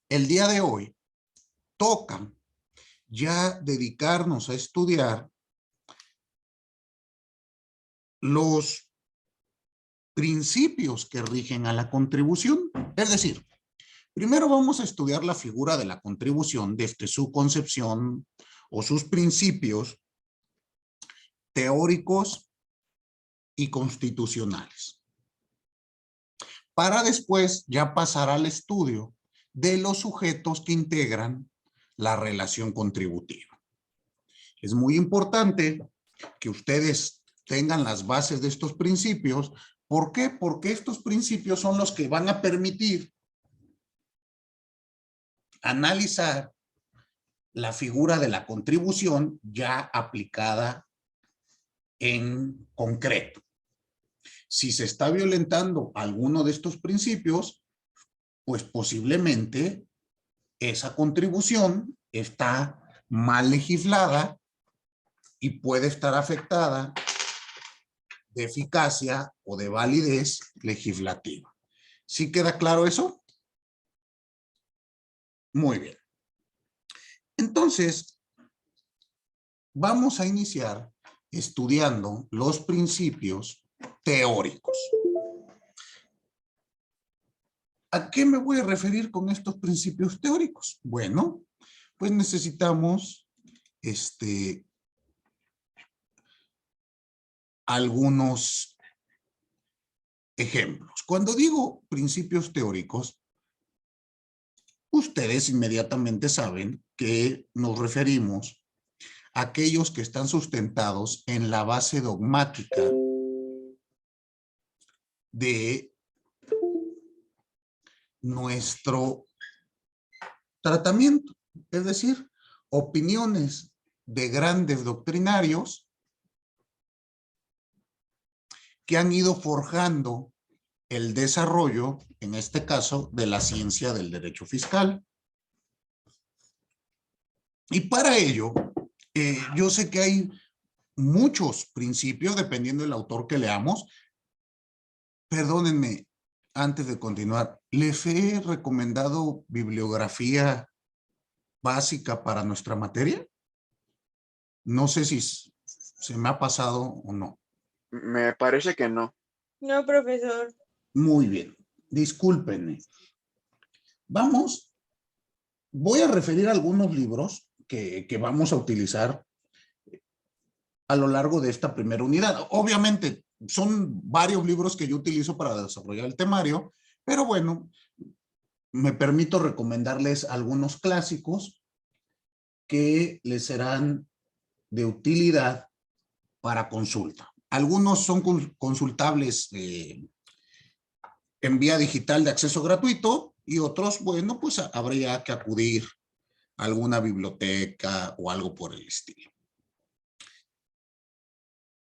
el día de hoy toca ya dedicarnos a estudiar los principios que rigen a la contribución. Es decir, primero vamos a estudiar la figura de la contribución desde su concepción o sus principios teóricos y constitucionales, para después ya pasar al estudio de los sujetos que integran la relación contributiva. Es muy importante que ustedes tengan las bases de estos principios. ¿Por qué? Porque estos principios son los que van a permitir analizar la figura de la contribución ya aplicada en concreto. Si se está violentando alguno de estos principios, pues posiblemente esa contribución está mal legislada y puede estar afectada de eficacia o de validez legislativa. ¿Sí queda claro eso? Muy bien. Entonces, vamos a iniciar estudiando los principios teóricos. ¿A qué me voy a referir con estos principios teóricos? Bueno, pues necesitamos algunos ejemplos. Cuando digo principios teóricos, ustedes inmediatamente saben que nos referimos a aquellos que están sustentados en la base dogmática de nuestro tratamiento, es decir, opiniones de grandes doctrinarios que han ido forjando el desarrollo, en este caso, de la ciencia del derecho fiscal. Y para ello, yo sé que hay muchos principios, dependiendo del autor que leamos. Perdónenme, antes de continuar, ¿les he recomendado bibliografía básica para nuestra materia? No sé si se me ha pasado o no. Me parece que no. No, profesor. Muy bien, discúlpenme. Voy a referir a algunos libros que vamos a utilizar a lo largo de esta primera unidad. Obviamente, son varios libros que yo utilizo para desarrollar el temario, pero bueno, me permito recomendarles algunos clásicos que les serán de utilidad para consulta. Algunos son consultables en vía digital de acceso gratuito y otros, bueno, pues habría que acudir a alguna biblioteca o algo por el estilo.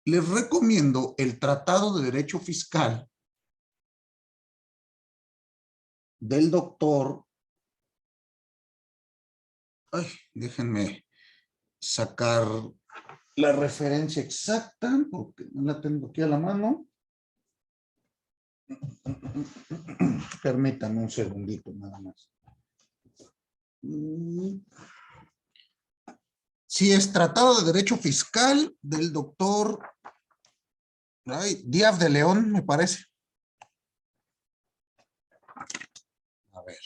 Les recomiendo el Tratado de Derecho Fiscal del doctor. Ay, déjenme sacar la referencia exacta porque no la tengo aquí a la mano. Permítanme un segundito nada más. Sí, es Tratado de Derecho Fiscal del doctor Díaz de León, me parece. A ver.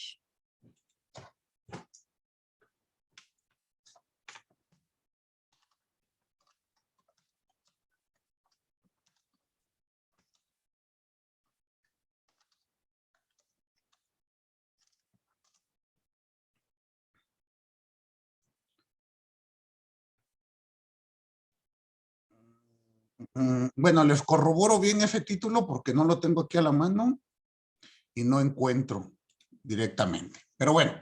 Bueno, les corroboro bien ese título porque no lo tengo aquí a la mano y no encuentro directamente. Pero bueno,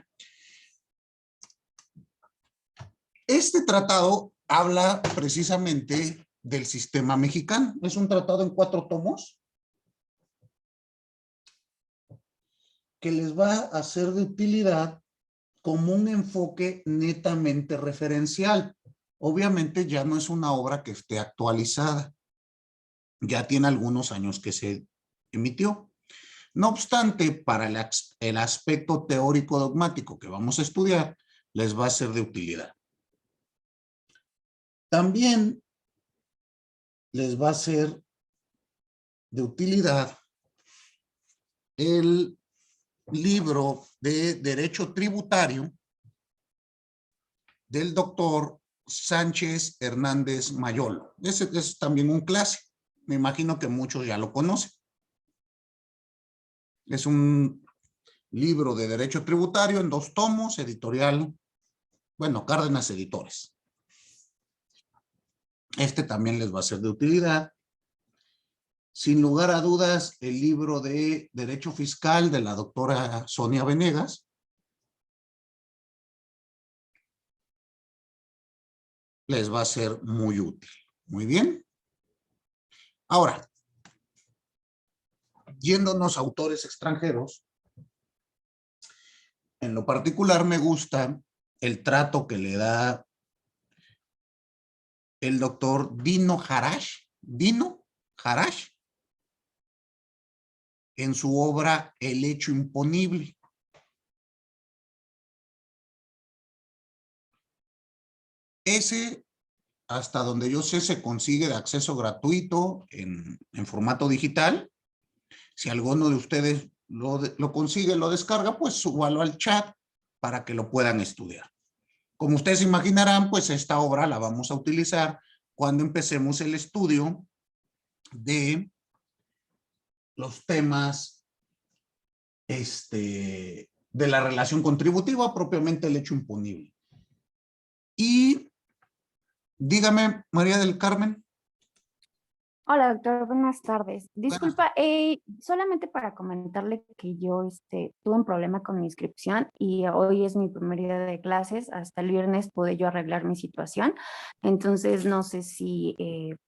este tratado habla precisamente del sistema mexicano. Es un tratado en 4 tomos que les va a ser de utilidad como un enfoque netamente referencial. Obviamente ya no es una obra que esté actualizada. Ya tiene algunos años que se emitió. No obstante, para el aspecto teórico dogmático que vamos a estudiar, les va a ser de utilidad. También les va a ser de utilidad el libro de Derecho Tributario del doctor Sánchez Hernández Mayolo. Ese es también un clásico. Me imagino que muchos ya lo conocen. Es un libro de Derecho Tributario en 2 tomos, editorial, bueno, Cárdenas Editores. Este también les va a ser de utilidad. Sin lugar a dudas, el libro de Derecho Fiscal de la doctora Sonia Venegas. Les va a ser muy útil. Muy bien. Ahora, yéndonos a autores extranjeros, en lo particular me gusta el trato que le da el doctor Dino Harash, en su obra El hecho imponible. Ese, hasta donde yo sé, se consigue de acceso gratuito en formato digital. Si alguno de ustedes lo consigue, lo descarga, pues súbalo al chat para que lo puedan estudiar. Como ustedes imaginarán, pues esta obra la vamos a utilizar cuando empecemos el estudio de los temas de la relación contributiva, propiamente el hecho imponible. Y dígame, María del Carmen. Hola, doctor, buenas tardes. Disculpa, solamente para comentarle que yo tuve un problema con mi inscripción y hoy es mi primer día de clases. Hasta el viernes pude yo arreglar mi situación. Entonces, no sé si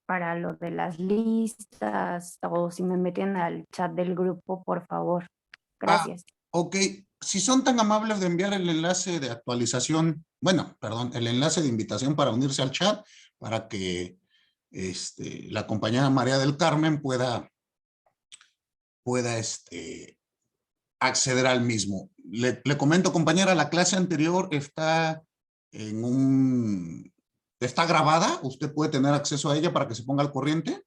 para lo de las listas o si me meten al chat del grupo, por favor. Gracias. Ok, si son tan amables de enviar el enlace de actualización, bueno, perdón, el enlace de invitación para unirse al chat, para que la compañera María del Carmen pueda acceder al mismo. Le comento, compañera, la clase anterior está está grabada, usted puede tener acceso a ella para que se ponga al corriente.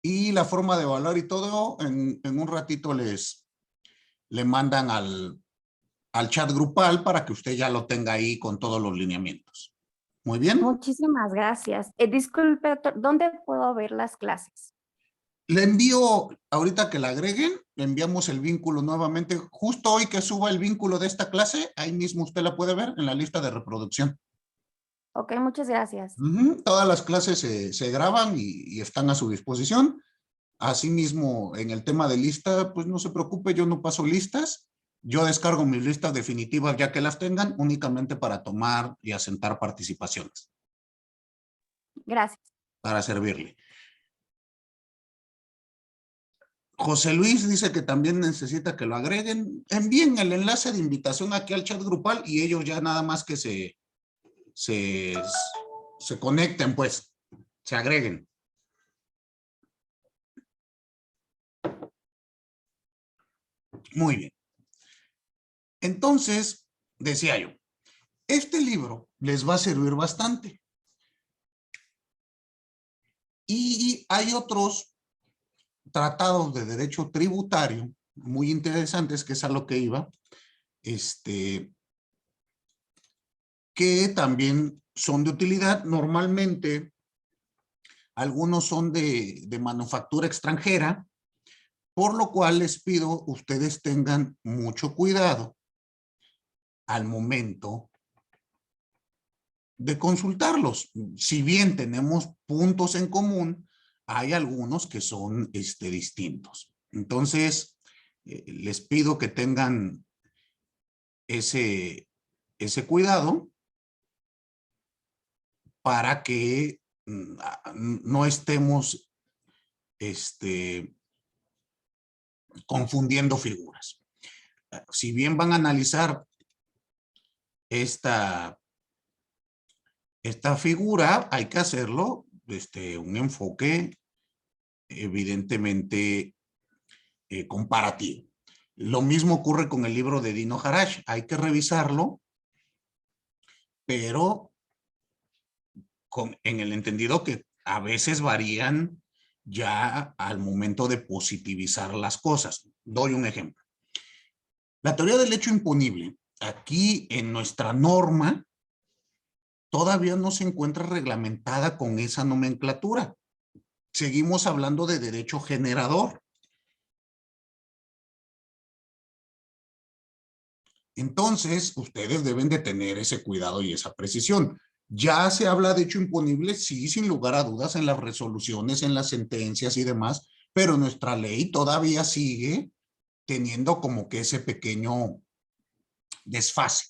Y la forma de evaluar y todo, en un ratito le mandan al chat grupal para que usted ya lo tenga ahí con todos los lineamientos. Muy bien. Muchísimas gracias. Disculpe, doctor, ¿dónde puedo ver las clases? Le envío, ahorita que la agreguen, le enviamos el vínculo nuevamente. Justo hoy que suba el vínculo de esta clase, ahí mismo usted la puede ver en la lista de reproducción. Ok, muchas gracias. Todas las clases se graban y están a su disposición. Asimismo, en el tema de lista, pues no se preocupe, yo no paso listas. Yo descargo mis listas definitivas ya que las tengan, únicamente para tomar y asentar participaciones. Gracias. Para servirle. José Luis dice que también necesita que lo agreguen. Envíen el enlace de invitación aquí al chat grupal y ellos ya nada más que se conecten, pues, se agreguen. Muy bien. Entonces, decía yo, este libro les va a servir bastante. Y hay otros tratados de derecho tributario muy interesantes, que es a lo que iba, que también son de utilidad. Normalmente, algunos son de manufactura extranjera, por lo cual les pido ustedes tengan mucho cuidado al momento de consultarlos. Si bien tenemos puntos en común, hay algunos que son distintos. Entonces, les pido que tengan ese cuidado para que no estemos confundiendo figuras. Si bien van a analizar esta figura, hay que hacerlo un enfoque evidentemente comparativo. Lo mismo ocurre con el libro de Dino Harash. Hay que revisarlo, pero en el entendido que a veces varían ya al momento de positivizar las cosas. Doy un ejemplo. La teoría del hecho imponible, aquí en nuestra norma, todavía no se encuentra reglamentada con esa nomenclatura. Seguimos hablando de derecho generador. Entonces, ustedes deben de tener ese cuidado y esa precisión. Ya se habla de hecho imponible, sí, sin lugar a dudas, en las resoluciones, en las sentencias y demás, pero nuestra ley todavía sigue teniendo como que ese pequeño desfase.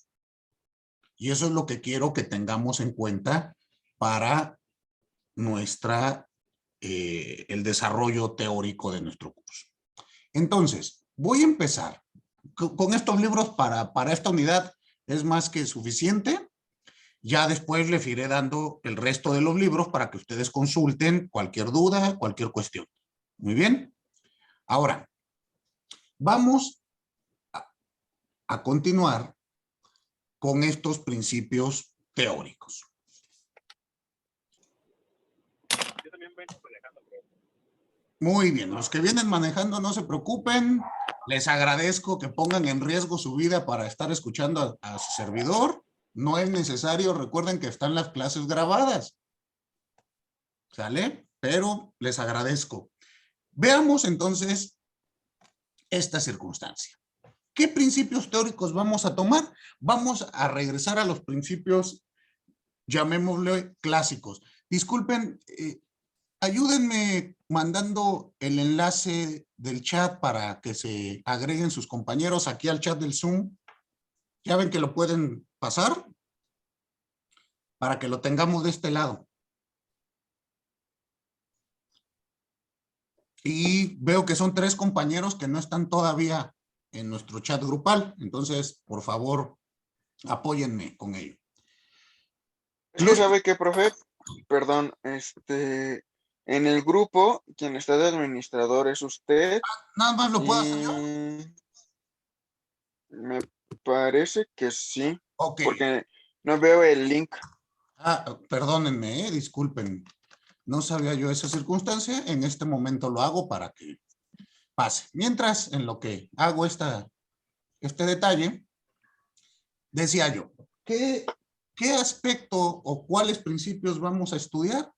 Y eso es lo que quiero que tengamos en cuenta para el desarrollo teórico de nuestro curso. Entonces, voy a empezar con estos libros para esta unidad. Es más que suficiente. Ya después les iré dando el resto de los libros para que ustedes consulten cualquier duda, cualquier cuestión. Muy bien. Ahora, vamos a continuar con estos principios teóricos. Muy bien, los que vienen manejando no se preocupen. Les agradezco que pongan en riesgo su vida para estar escuchando a su servidor. No es necesario, recuerden que están las clases grabadas. ¿Sale? Pero les agradezco. Veamos entonces esta circunstancia. ¿Qué principios teóricos vamos a tomar? Vamos a regresar a los principios, llamémosle clásicos. Disculpen, ayúdenme mandando el enlace del chat para que se agreguen sus compañeros aquí al chat del Zoom. Ya ven que lo pueden pasar para que lo tengamos de este lado. Y veo que son 3 compañeros que no están todavía en nuestro chat grupal. Entonces, por favor, apóyenme con ello. Es que sabe que, profe, perdón, en el grupo, quien está de administrador es usted. Nada más lo puedo hacer yo. Me parece que sí, Ok. porque no veo el link. Perdónenme, disculpen. No sabía yo esa circunstancia. En este momento lo hago para que pase. Mientras, en lo que hago este detalle, decía yo, ¿qué aspecto o cuáles principios vamos a estudiar?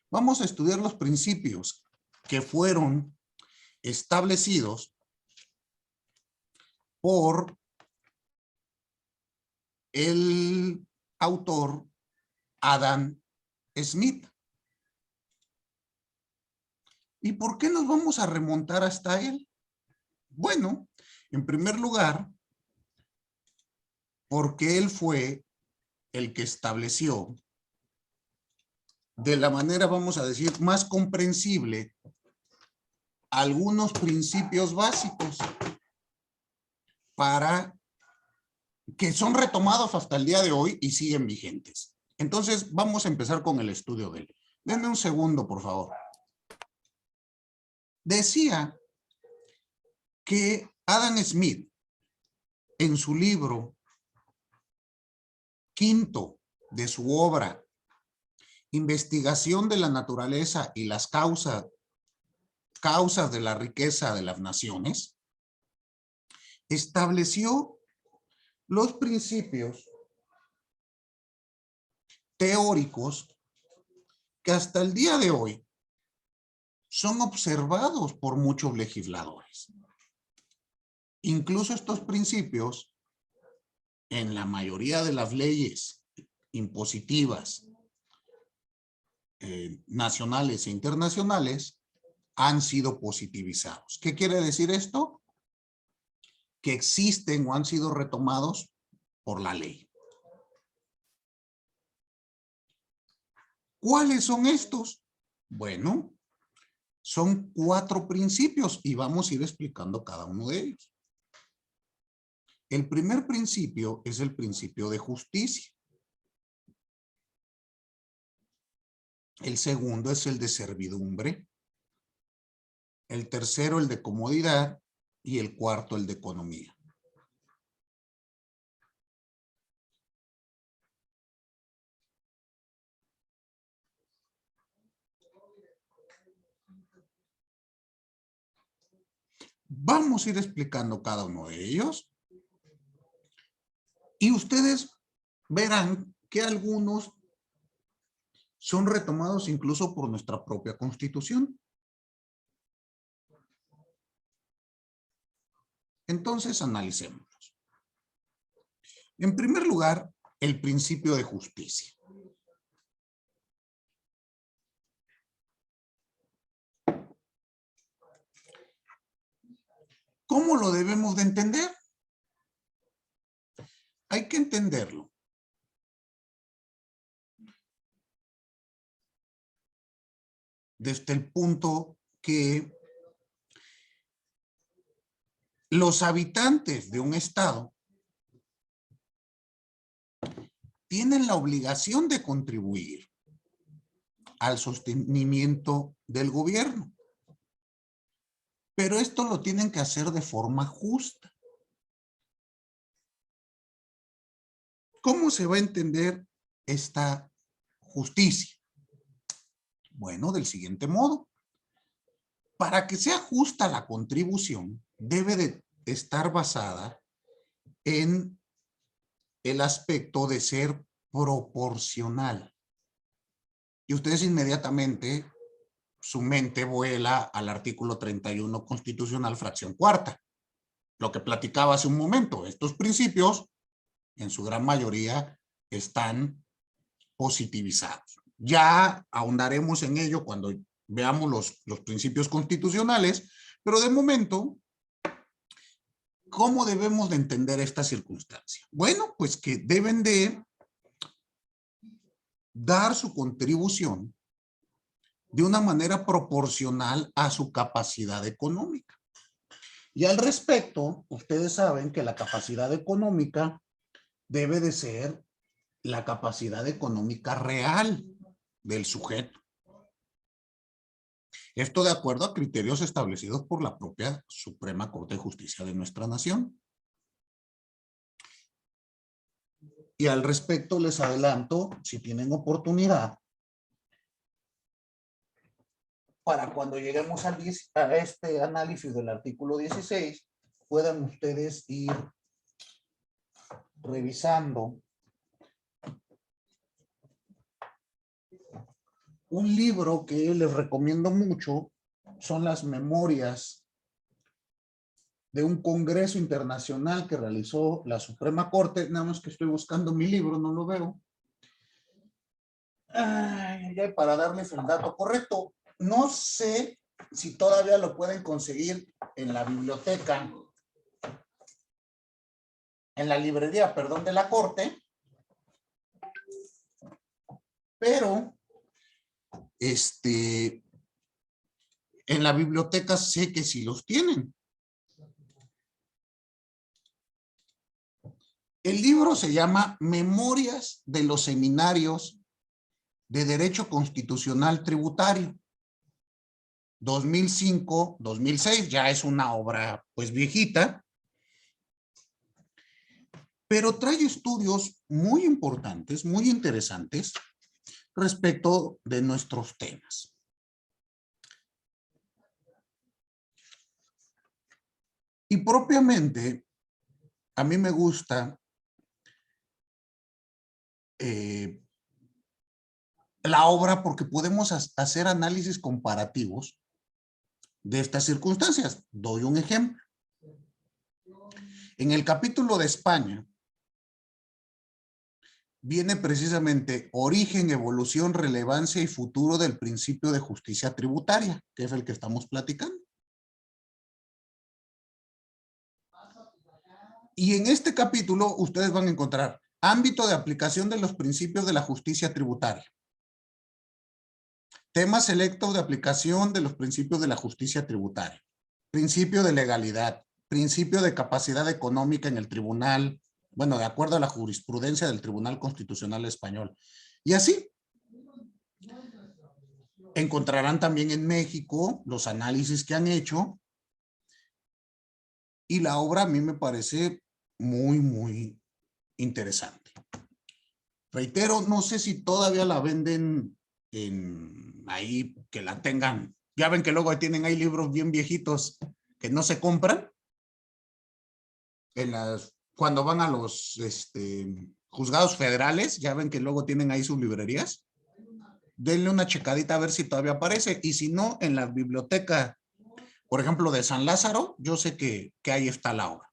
Vamos a estudiar los principios que fueron establecidos por el autor Adam Smith. ¿Y por qué nos vamos a remontar hasta él? Bueno, en primer lugar, porque él fue el que estableció de la manera, vamos a decir, más comprensible algunos principios básicos para que son retomados hasta el día de hoy y siguen vigentes. Entonces, vamos a empezar con el estudio de él. Denme un segundo, por favor. Decía que Adam Smith, en su libro quinto de su obra, Investigación de la naturaleza y las causas de la riqueza de las naciones, estableció los principios teóricos que hasta el día de hoy son observados por muchos legisladores. Incluso estos principios, en la mayoría de las leyes impositivas nacionales e internacionales, han sido positivizados. ¿Qué quiere decir esto? Que existen o han sido retomados por la ley. ¿Cuáles son estos? Bueno, son 4 principios y vamos a ir explicando cada uno de ellos. El primer principio es el principio de justicia. El segundo es el de servidumbre. El tercero, el de comodidad. y el cuarto el de economía. Vamos a ir explicando cada uno de ellos y ustedes verán que algunos son retomados incluso por nuestra propia Constitución. Entonces, analicémoslos. En primer lugar, el principio de justicia. ¿Cómo lo debemos de entender? Hay que entenderlo desde el punto que los habitantes de un estado tienen la obligación de contribuir al sostenimiento del gobierno. Pero esto lo tienen que hacer de forma justa. ¿Cómo se va a entender esta justicia? Bueno, del siguiente modo. Para que sea justa la contribución, debe de estar basada en el aspecto de ser proporcional. Y ustedes inmediatamente, su mente vuela al artículo 31 constitucional, fracción cuarta. Lo que platicaba hace un momento, estos principios, en su gran mayoría, están positivizados. Ya ahondaremos en ello cuando veamos los principios constitucionales, pero de momento, ¿cómo debemos de entender esta circunstancia? Bueno, pues que deben de dar su contribución de una manera proporcional a su capacidad económica. Y al respecto, ustedes saben que la capacidad económica debe de ser la capacidad económica real del sujeto. Esto de acuerdo a criterios establecidos por la propia Suprema Corte de Justicia de nuestra nación. Y al respecto les adelanto, si tienen oportunidad, para cuando lleguemos a este análisis del artículo 16, puedan ustedes ir revisando un libro que les recomiendo mucho, son las memorias de un congreso internacional que realizó la Suprema Corte. Nada más que estoy buscando mi libro, no lo veo. Ya para darles el dato correcto. No sé si todavía lo pueden conseguir en la biblioteca, en la librería, perdón, de la Corte, pero en la biblioteca sé que sí los tienen. El libro se llama Memorias de los Seminarios de Derecho Constitucional Tributario. 2005-2006, ya es una obra pues viejita, pero trae estudios muy importantes, muy interesantes respecto de nuestros temas. Y propiamente, a mí me gusta la obra porque podemos hacer análisis comparativos de estas circunstancias. Doy un ejemplo. En el capítulo de España viene precisamente origen, evolución, relevancia y futuro del principio de justicia tributaria, que es el que estamos platicando. Y en este capítulo ustedes van a encontrar ámbito de aplicación de los principios de la justicia tributaria. Tema selecto de aplicación de los principios de la justicia tributaria. Principio de legalidad. Principio de capacidad económica en el tribunal. Bueno, de acuerdo a la jurisprudencia del Tribunal Constitucional Español. Y así. Encontrarán también en México los análisis que han hecho y la obra a mí me parece muy, muy interesante. Reitero, no sé si todavía la venden ahí, que la tengan. Ya ven que luego tienen ahí libros bien viejitos que no se compran. Cuando van a los juzgados federales, ya ven que luego tienen ahí sus librerías. Denle una checadita a ver si todavía aparece. Y si no, en la biblioteca, por ejemplo, de San Lázaro, yo sé que ahí está la obra.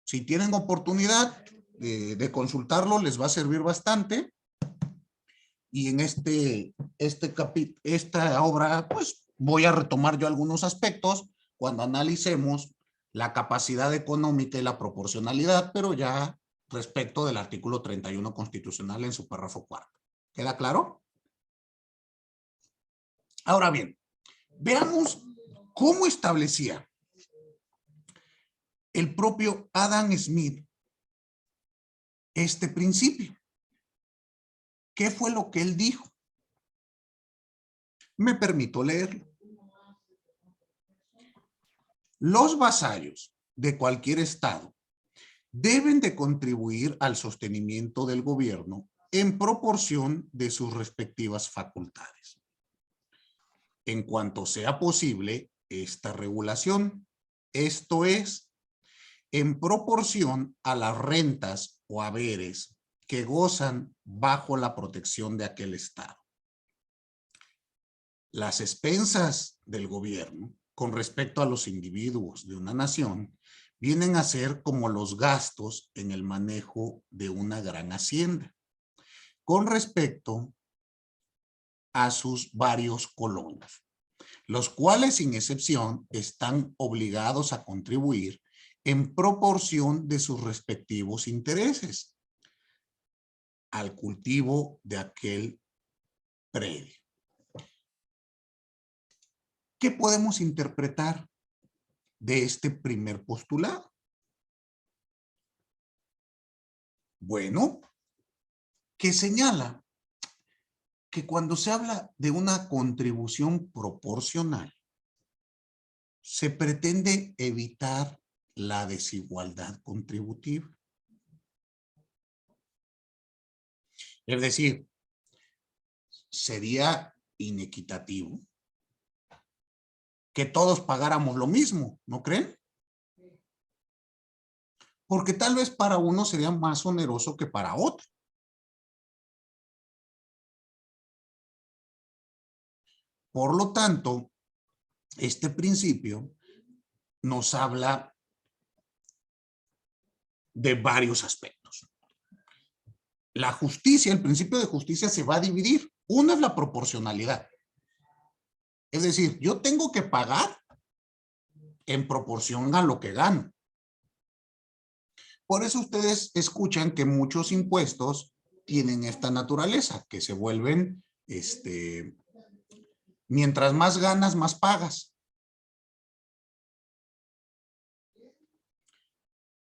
Si tienen oportunidad de consultarlo, les va a servir bastante. Y en esta obra, pues voy a retomar yo algunos aspectos cuando analicemos la capacidad económica y la proporcionalidad, pero ya respecto del artículo 31 constitucional en su párrafo cuarto. ¿Queda claro? Ahora bien, veamos cómo establecía el propio Adam Smith este principio. ¿Qué fue lo que él dijo? Me permito leerlo. Los vasallos de cualquier estado deben de contribuir al sostenimiento del gobierno en proporción de sus respectivas facultades. En cuanto sea posible, esta regulación, esto es, en proporción a las rentas o haberes que gozan bajo la protección de aquel estado. Las expensas del gobierno con respecto a los individuos de una nación vienen a ser como los gastos en el manejo de una gran hacienda con respecto a sus varios colonos, los cuales sin excepción están obligados a contribuir en proporción de sus respectivos intereses al cultivo de aquel predio. ¿Qué podemos interpretar de este primer postulado? Bueno, que señala que cuando se habla de una contribución proporcional, se pretende evitar la desigualdad contributiva. Es decir, sería inequitativo que todos pagáramos lo mismo, ¿no creen? Porque tal vez para uno sería más oneroso que para otro. Por lo tanto, este principio nos habla de varios aspectos. La justicia, el principio de justicia se va a dividir. Uno es la proporcionalidad. Es decir, yo tengo que pagar en proporción a lo que gano. Por eso ustedes escuchan que muchos impuestos tienen esta naturaleza, que se vuelven, mientras más ganas, más pagas.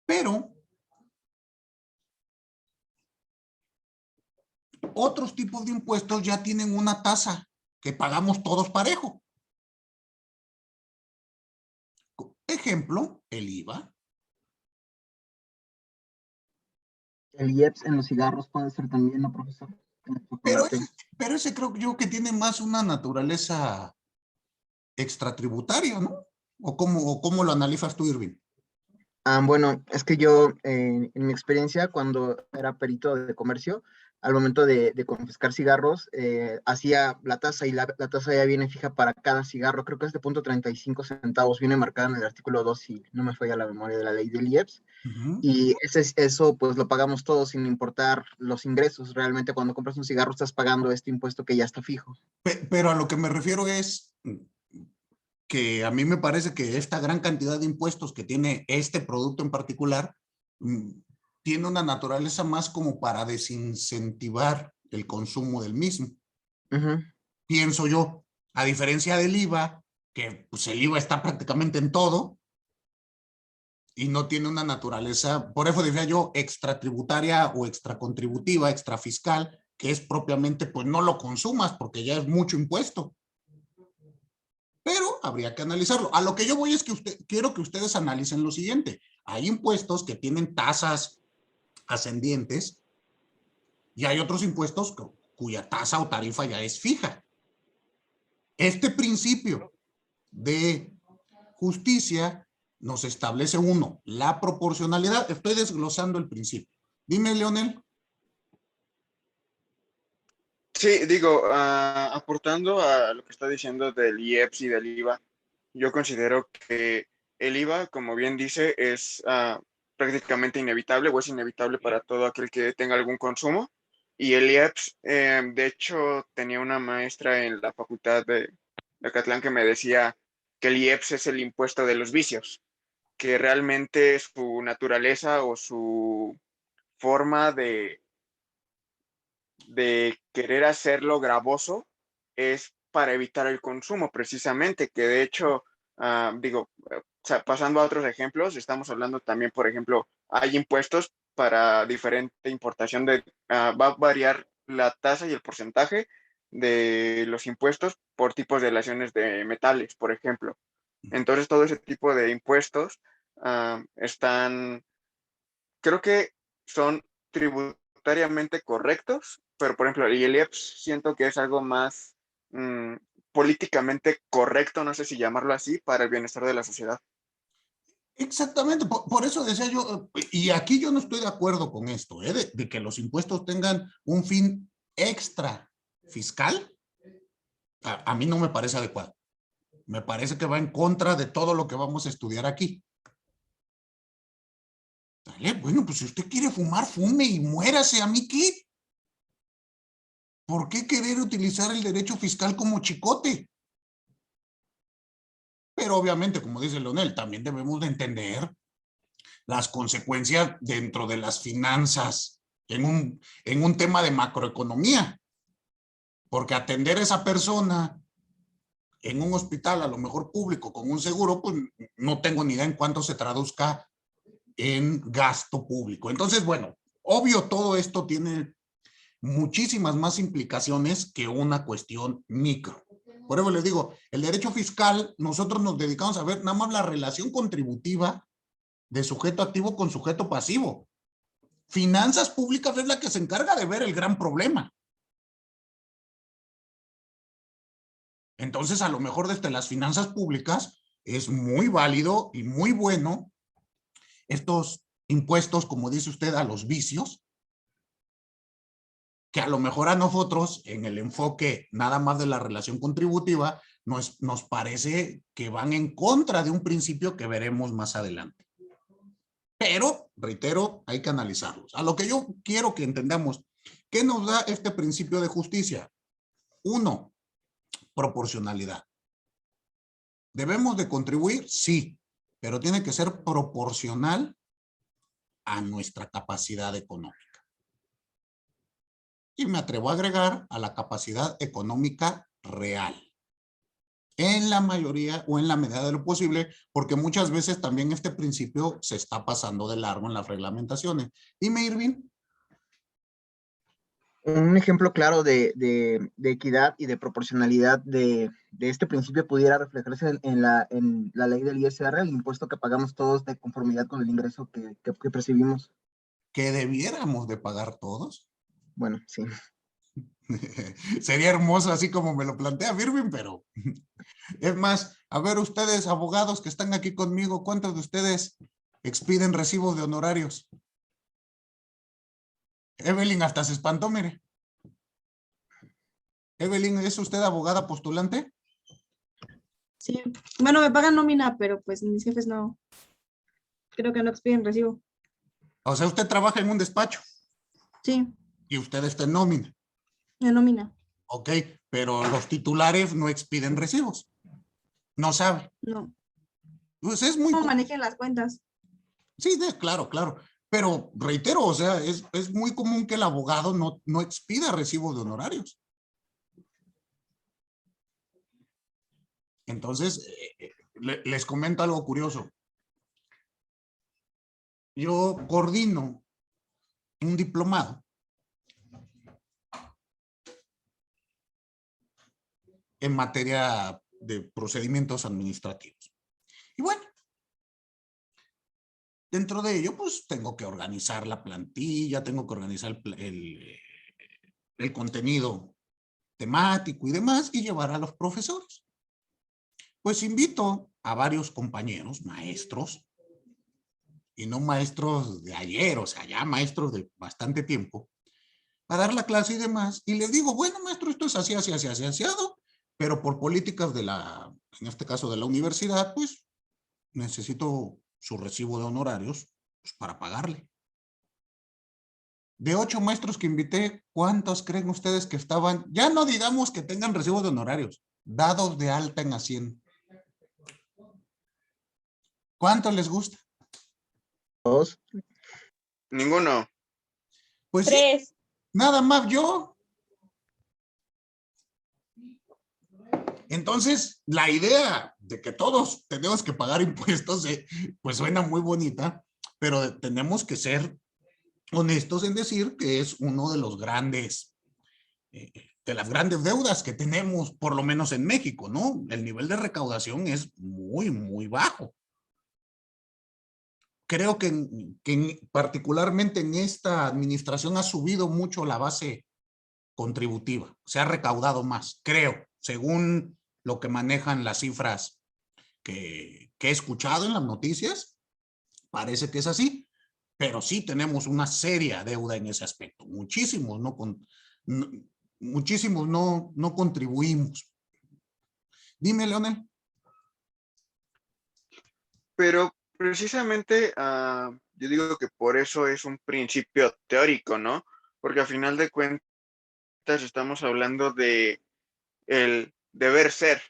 Pero otros tipos de impuestos ya tienen una tasa que pagamos todos parejo. Ejemplo, el IVA. El IEPS en los cigarros puede ser también, ¿no, profesor? Pero ese creo yo que tiene más una naturaleza extratributaria, ¿no? ¿O cómo lo analizas tú, Irving? Bueno, es que yo, en mi experiencia, cuando era perito de comercio, al momento de confiscar cigarros, hacía la tasa y la tasa ya viene fija para cada cigarro. Creo que es de 0.35 centavos, viene marcada en el artículo 2, si no me falla la memoria, de la ley del IEPS. Y eso pues lo pagamos todos sin importar los ingresos. Realmente cuando compras un cigarro estás pagando este impuesto que ya está fijo. Pero a lo que me refiero es que a mí me parece que esta gran cantidad de impuestos que tiene este producto en particular tiene una naturaleza más como para desincentivar el consumo del mismo. Pienso yo, a diferencia del IVA, que pues el IVA está prácticamente en todo y no tiene una naturaleza, por eso decía yo, extratributaria o extracontributiva, extrafiscal, que es propiamente, pues no lo consumas porque ya es mucho impuesto. pero habría que analizarlo. A lo que yo voy es que quiero que ustedes analicen lo siguiente. Hay impuestos que tienen tasas ascendientes y hay otros impuestos cuya tasa o tarifa ya es fija. Este principio de justicia nos establece uno, la proporcionalidad. Estoy desglosando el principio. Dime, Leonel. Sí, digo, aportando a lo que está diciendo del IEPS y del IVA, yo considero que el IVA, como bien dice, es prácticamente inevitable o es inevitable para todo aquel que tenga algún consumo. Y el IEPS, de hecho, tenía una maestra en la facultad de Acatlán que me decía que el IEPS es el impuesto de los vicios, que realmente su naturaleza o su forma de querer hacerlo gravoso es para evitar el consumo, precisamente, que de hecho, digo, o sea, pasando a otros ejemplos, estamos hablando también, por ejemplo, hay impuestos para diferente importación va a variar la tasa y el porcentaje de los impuestos por tipos de relaciones de metales, por ejemplo. Entonces, todo ese tipo de impuestos están, creo que son tributariamente correctos, pero por ejemplo, el IEPS siento que es algo más mm, políticamente correcto, no sé si llamarlo así, para el bienestar de la sociedad. Exactamente, por eso decía yo, y aquí yo no estoy de acuerdo con esto, de que los impuestos tengan un fin extra fiscal, a mí no me parece adecuado. Me parece que va en contra de todo lo que vamos a estudiar aquí. Dale, bueno, pues si usted quiere fumar, fume y muérase, ¿a mí qué? ¿Por qué querer utilizar el derecho fiscal como chicote? Pero obviamente, como dice Leonel, también debemos de entender las consecuencias dentro de las finanzas en un tema de macroeconomía. Porque atender a esa persona en un hospital, a lo mejor público, con un seguro, pues no tengo ni idea en cuánto se traduzca en gasto público. Entonces, bueno, obvio todo esto tiene muchísimas más implicaciones que una cuestión micro. Por eso les digo, el derecho fiscal, nosotros nos dedicamos a ver nada más la relación contributiva de sujeto activo con sujeto pasivo. Finanzas públicas es la que se encarga de ver el gran problema. Entonces, a lo mejor desde las finanzas públicas es muy válido y muy bueno estos impuestos, como dice usted, a los vicios, que a lo mejor a nosotros, en el enfoque nada más de la relación contributiva, nos parece que van en contra de un principio que veremos más adelante. Pero, reitero, hay que analizarlos. A lo que yo quiero que entendamos, ¿qué nos da este principio de justicia? Uno, proporcionalidad. ¿Debemos de contribuir? Sí, pero tiene que ser proporcional a nuestra capacidad económica. Y me atrevo a agregar a la capacidad económica real. En la mayoría o en la medida de lo posible, porque muchas veces también este principio se está pasando de largo en las reglamentaciones. Dime, Irving. Un ejemplo claro de equidad y de proporcionalidad de este principio pudiera reflejarse en la ley del ISR, el impuesto que pagamos todos de conformidad con el ingreso que percibimos. ¿Que debiéramos de pagar todos? Bueno, sí. Sería hermoso así como me lo plantea Irving, pero es más, a ver ustedes, abogados que están aquí conmigo, ¿cuántos de ustedes expiden recibos de honorarios? Evelyn hasta se espantó, mire. Evelyn, ¿es usted abogada postulante? Sí, bueno, me pagan nómina, pero pues mis jefes no, creo que no expiden recibo. O sea, usted trabaja en un despacho Sí, y usted está en nómina. de nómina, Ok, pero los titulares no expiden recibos. No sabe. no. Pues es muy... ¿Cómo manejan las cuentas? Sí, claro, claro. Pero reitero, o sea, es muy común que el abogado no expida recibos de honorarios. Entonces, les comento algo curioso. Yo coordino un diplomado en materia de procedimientos administrativos. Y bueno, dentro de ello, pues tengo que organizar la plantilla, tengo que organizar el contenido temático y demás, y llevar a los profesores. Pues invito a varios compañeros, maestros, y no maestros de ayer, o sea, ya maestros de bastante tiempo, a dar la clase y demás, y les digo, bueno, maestro, esto es así, así, así, así, así, pero por políticas de en este caso de la universidad, pues necesito su recibo de honorarios pues, para pagarle. De 8 maestros que invité, ¿cuántos creen ustedes que estaban, ya no digamos que tengan recibos de honorarios, dados de alta en Hacienda? ¿Cuántos les gusta? 2. Ninguno. Pues 3. sí, nada más yo. Entonces, la idea de que todos tenemos que pagar impuestos, pues suena muy bonita, pero tenemos que ser honestos en decir que es uno de los grandes, de las grandes deudas que tenemos, por lo menos en México, ¿no? El nivel de recaudación es muy, muy bajo. Creo que particularmente en esta administración ha subido mucho la base contributiva, se ha recaudado más, creo, según lo que manejan las cifras que he escuchado en las noticias, parece que es así, pero sí tenemos una seria deuda en ese aspecto. Muchísimos no contribuimos. Dime, Leonel. Pero precisamente yo digo que por eso es un principio teórico, ¿no? Porque a final de cuentas estamos hablando de el deber ser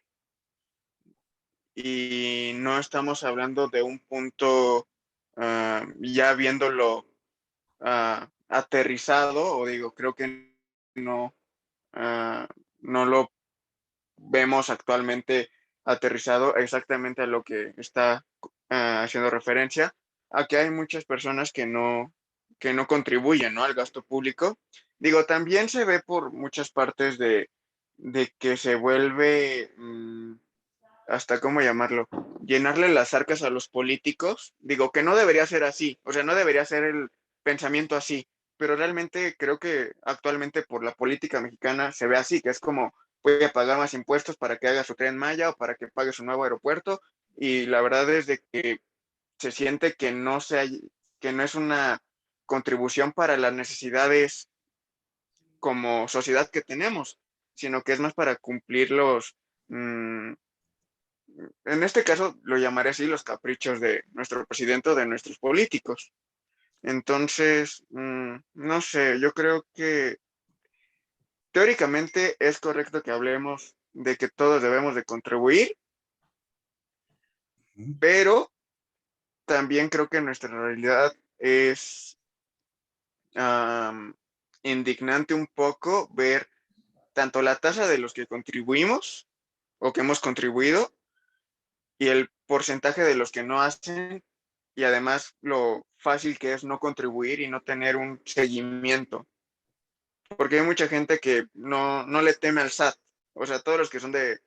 y no estamos hablando de un punto ya viéndolo aterrizado, o digo, creo que no, no lo vemos actualmente aterrizado exactamente a lo que está haciendo referencia, a que hay muchas personas que no contribuyen, ¿no?, al gasto público. Digo, también se ve por muchas partes de que se vuelve hasta, ¿cómo llamarlo?, llenarle las arcas a los políticos. Digo, que no debería ser así, o sea, no debería ser el pensamiento así, pero realmente creo que actualmente por la política mexicana se ve así, que es como, voy a pagar más impuestos para que haga su Tren Maya o para que pague su nuevo aeropuerto, y la verdad es de que se siente que que no es una contribución para las necesidades como sociedad que tenemos, sino que es más para cumplir en este caso lo llamaré así, los caprichos de nuestro presidente o de nuestros políticos. Entonces, no sé, yo creo que teóricamente es correcto que hablemos de que todos debemos de contribuir, pero también creo que nuestra realidad es indignante un poco ver tanto la tasa de los que contribuimos o que hemos contribuido y el porcentaje de los que no hacen, y además lo fácil que es no contribuir y no tener un seguimiento. Porque hay mucha gente que no le teme al SAT. O sea, todos los que son de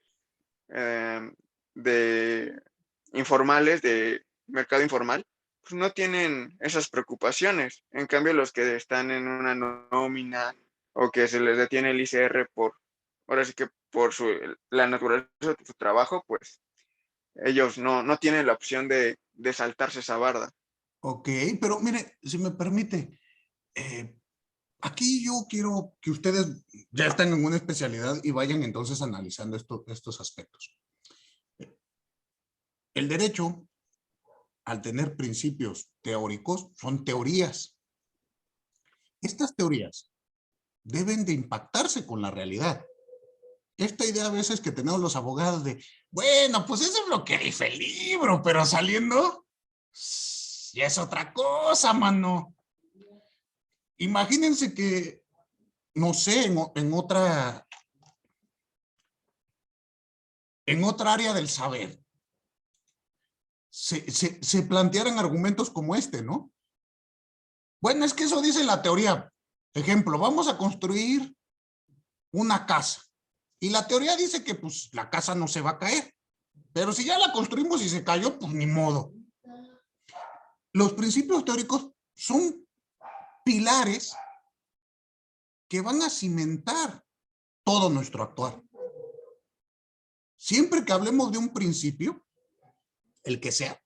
informales, de mercado informal, pues no tienen esas preocupaciones. En cambio, los que están en una nómina o que se les detiene el ICR ahora sí que por la naturaleza de su trabajo, pues ellos no tienen la opción de saltarse esa barda. Ok, pero mire, si me permite, aquí yo quiero que ustedes ya estén en una especialidad y vayan entonces analizando estos aspectos. El derecho, al tener principios teóricos, son teorías. Estas teorías deben de impactarse con la realidad. Esta idea a veces que tenemos los abogados de, bueno, pues eso es lo que dice el libro, pero saliendo, ya es otra cosa, mano. Imagínense que, no sé, en otra área del saber, se plantearan argumentos como este, ¿no? Bueno, es que eso dice la teoría. Ejemplo, vamos a construir una casa Y la teoría dice que pues la casa no se va a caer. Pero si ya la construimos y se cayó, pues ni modo. Los principios teóricos son pilares que van a cimentar todo nuestro actuar. Siempre que hablemos de un principio, el que sea,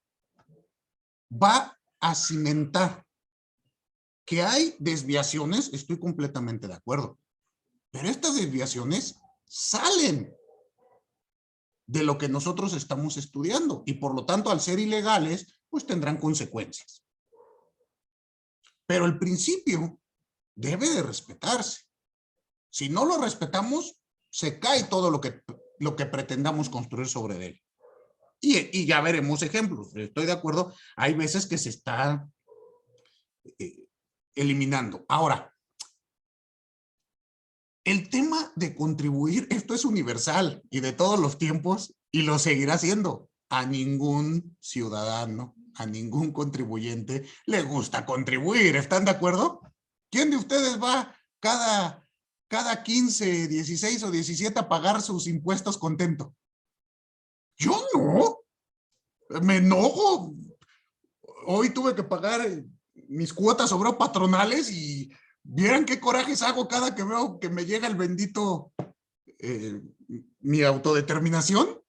va a cimentar que hay desviaciones, estoy completamente de acuerdo, pero estas desviaciones salen de lo que nosotros estamos estudiando y por lo tanto al ser ilegales, pues tendrán consecuencias. Pero el principio debe de respetarse. Si no lo respetamos, se cae todo lo que pretendamos construir sobre él. Y ya veremos ejemplos. Estoy de acuerdo, hay veces que se está eliminando. Ahora, el tema de contribuir, esto es universal y de todos los tiempos y lo seguirá siendo. A ningún ciudadano, a ningún contribuyente le gusta contribuir. ¿Están de acuerdo? ¿Quién de ustedes va cada 15, 16 o 17 a pagar sus impuestos contento? Yo no. Me enojo. Hoy tuve que pagar mis cuotas obrero patronales y vieran qué corajes hago cada que veo que me llega el bendito mi autodeterminación.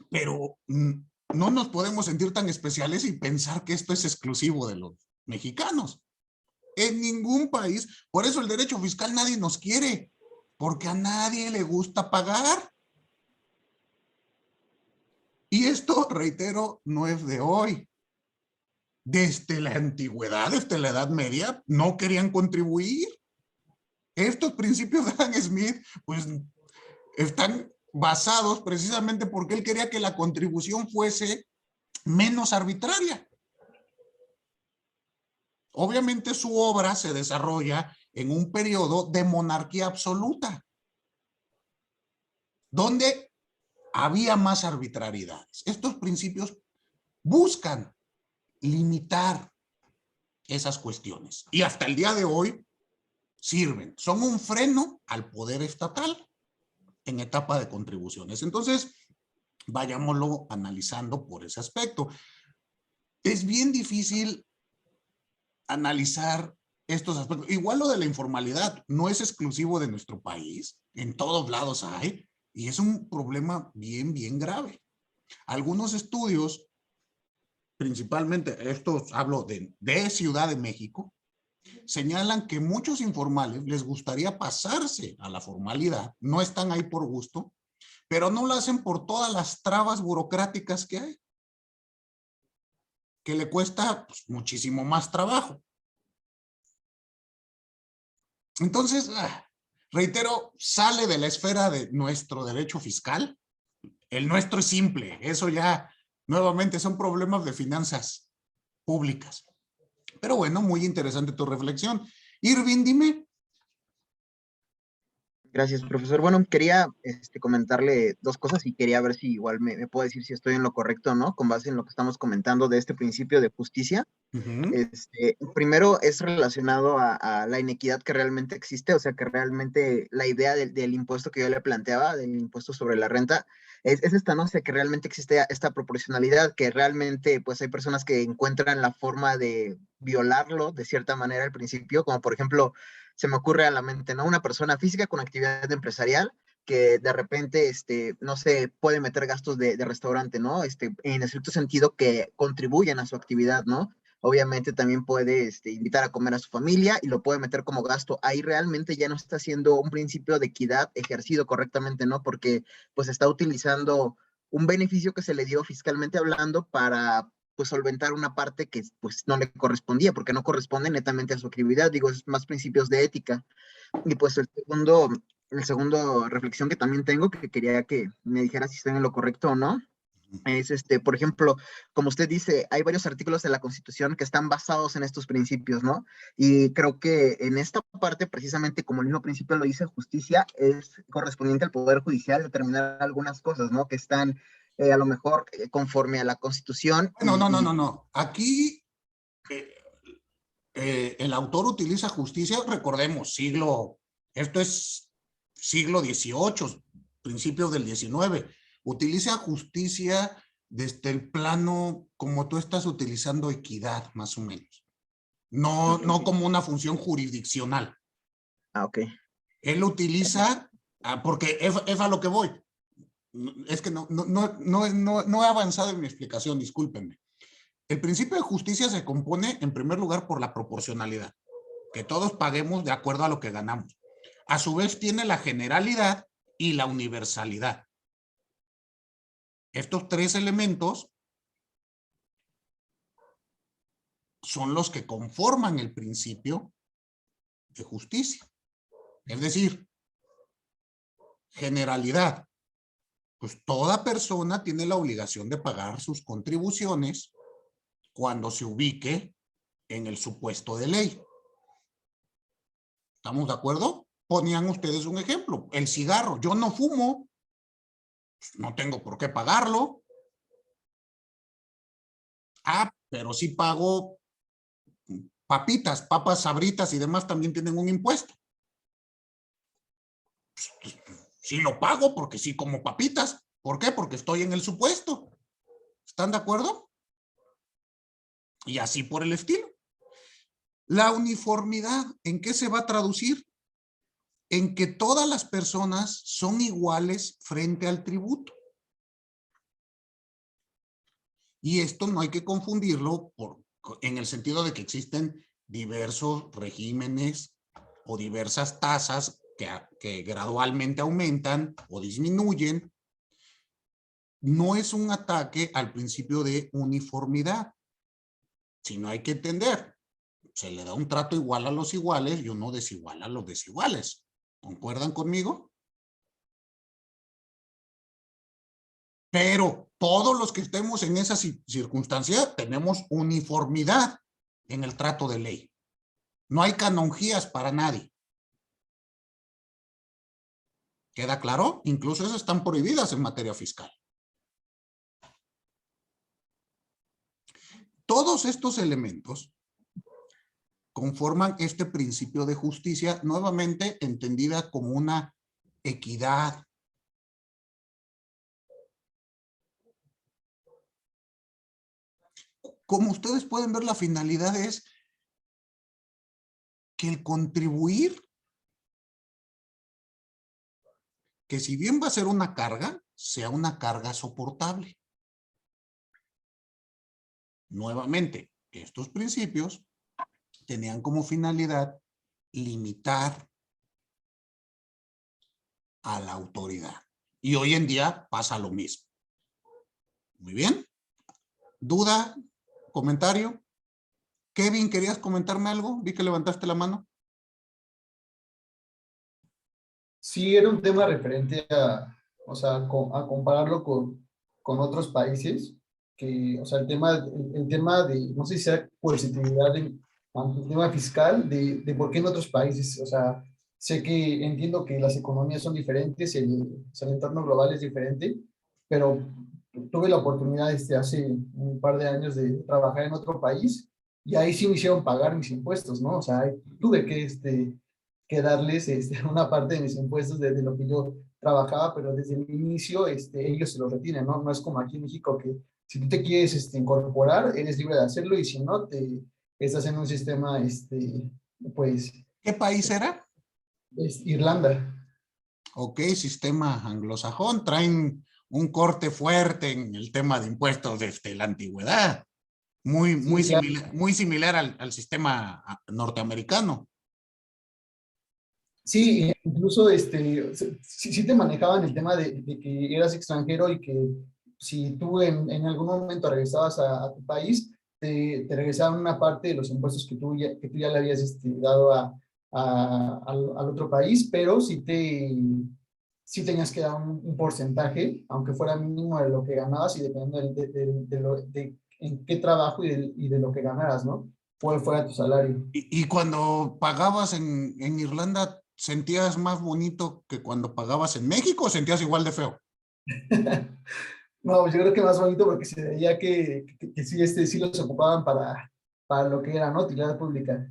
Pero no nos podemos sentir tan especiales y pensar que esto es exclusivo de los mexicanos. En ningún país, por eso el derecho fiscal nadie nos quiere, porque a nadie le gusta pagar. Y esto, reitero, no es de hoy. Desde la antigüedad, desde la Edad Media, no querían contribuir. Estos principios de Adam Smith, pues, están basados precisamente porque él quería que la contribución fuese menos arbitraria. Obviamente su obra se desarrolla en un periodo de monarquía absoluta, donde había más arbitrariedades. Estos principios buscan limitar esas cuestiones y hasta el día de hoy sirven, son un freno al poder estatal en etapa de contribuciones. Entonces, vayámoslo analizando por ese aspecto. Es bien difícil analizar estos aspectos. Igual lo de la informalidad no es exclusivo de nuestro país, en todos lados hay, y es un problema bien, bien grave. Algunos estudios, principalmente estos hablo de Ciudad de México, señalan que muchos informales les gustaría pasarse a la formalidad, no están ahí por gusto, pero no lo hacen por todas las trabas burocráticas que hay, que le cuesta pues, muchísimo más trabajo. Entonces, reitero, sale de la esfera de nuestro derecho fiscal. El nuestro es simple, eso ya nuevamente son problemas de finanzas públicas. Pero bueno, muy interesante tu reflexión. Irving, dime. Gracias, profesor. Bueno, quería comentarle dos cosas y quería ver si igual me puede decir si estoy en lo correcto o no, con base en lo que estamos comentando de este principio de justicia. Primero es relacionado a la inequidad que realmente existe, o sea, que realmente la idea del impuesto que yo le planteaba, del impuesto sobre la renta, es esta, ¿no? O sea, que realmente existe esta proporcionalidad, que realmente pues hay personas que encuentran la forma de violarlo de cierta manera al principio, como por ejemplo, se me ocurre a la mente, ¿no? Una persona física con actividad empresarial que de repente, no sé, puede meter gastos de restaurante, ¿no? En cierto sentido que contribuyen a su actividad, ¿no? Obviamente también puede invitar a comer a su familia y lo puede meter como gasto. Ahí realmente ya no está haciendo un principio de equidad ejercido correctamente, ¿no? Porque pues está utilizando un beneficio que se le dio fiscalmente hablando para pues solventar una parte que pues no le correspondía, porque no corresponde netamente a su actividad, digo, es más principios de ética. Y pues el segundo reflexión que también tengo, que quería que me dijera si estoy en lo correcto o no, es por ejemplo, como usted dice, hay varios artículos de la Constitución que están basados en estos principios, ¿no? Y creo que en esta parte, precisamente como el mismo principio lo dice, justicia es correspondiente al Poder Judicial determinar algunas cosas, ¿no? Que están a lo mejor conforme a la Constitución. No. Aquí el autor utiliza justicia, recordemos, siglo Esto es siglo XVIII, principios del XIX. Utiliza justicia desde el plano como tú estás utilizando equidad, más o menos. No como una función jurisdiccional. Ah, ok. Él lo utiliza porque es a lo que voy. Es que no he avanzado en mi explicación, discúlpenme. El principio de justicia se compone en primer lugar por la proporcionalidad, que todos paguemos de acuerdo a lo que ganamos. A su vez tiene la generalidad y la universalidad. Estos tres elementos son los que conforman el principio de justicia. Es decir, generalidad. Pues toda persona tiene la obligación de pagar sus contribuciones cuando se ubique en el supuesto de ley. ¿Estamos de acuerdo? Ponían ustedes un ejemplo, el cigarro. Yo no fumo, pues no tengo por qué pagarlo. Pero sí pago papitas, papas sabritas y demás también tienen un impuesto. Sí lo pago porque sí como papitas. ¿Por qué? Porque estoy en el supuesto. ¿Están de acuerdo? Y así por el estilo. La uniformidad, ¿en qué se va a traducir? En que todas las personas son iguales frente al tributo. Y esto no hay que confundirlo en el sentido de que existen diversos regímenes o diversas tasas que gradualmente aumentan o disminuyen. No es un ataque al principio de uniformidad, sino hay que entender, se le da un trato igual a los iguales y uno desigual a los desiguales. ¿Concuerdan conmigo? Pero todos los que estemos en esa circunstancia tenemos uniformidad en el trato de ley. No hay canonjías para nadie. ¿Queda claro? Incluso esas están prohibidas en materia fiscal. Todos estos elementos conforman este principio de justicia, nuevamente entendida como una equidad. Como ustedes pueden ver, la finalidad es que el contribuir, que si bien va a ser una carga, sea una carga soportable. Nuevamente, estos principios tenían como finalidad limitar a la autoridad. Y hoy en día pasa lo mismo. Muy bien. ¿Duda? ¿Comentario? Kevin, ¿querías comentarme algo? Vi que levantaste la mano. Sí, era un tema referente a, o sea, a compararlo con otros países, que, o sea, el tema de, no sé si sea positividad ante el tema fiscal, de por qué en otros países, o sea, sé que entiendo que las economías son diferentes, o sea, el entorno global es diferente, pero tuve la oportunidad hace un par de años de trabajar en otro país y ahí sí me hicieron pagar mis impuestos, ¿no? O sea, tuve que darles una parte de mis impuestos desde lo que yo trabajaba, pero desde el inicio ellos se lo retienen, ¿no? No es como aquí en México que si tú te quieres incorporar, eres libre de hacerlo y si no, estás en un sistema, pues... ¿Qué país era? Es Irlanda. Ok, sistema anglosajón. Traen un corte fuerte en el tema de impuestos desde la antigüedad. Muy similar al sistema norteamericano. Sí, incluso sí te manejaban el tema de que eras extranjero y que si tú en algún momento regresabas a tu país, te regresaban una parte de los impuestos que tú ya le habías dado al otro país, pero sí tenías que dar un porcentaje, aunque fuera mínimo de lo que ganabas y dependiendo de en qué trabajo y de lo que ganaras, ¿no? Cuál fuera tu salario. Y cuando pagabas en Irlanda, ¿sentías más bonito que cuando pagabas en México o sentías igual de feo? No, yo creo que más bonito porque se veía que sí, sí los ocupaban para lo que era, ¿no? Utilidad pública.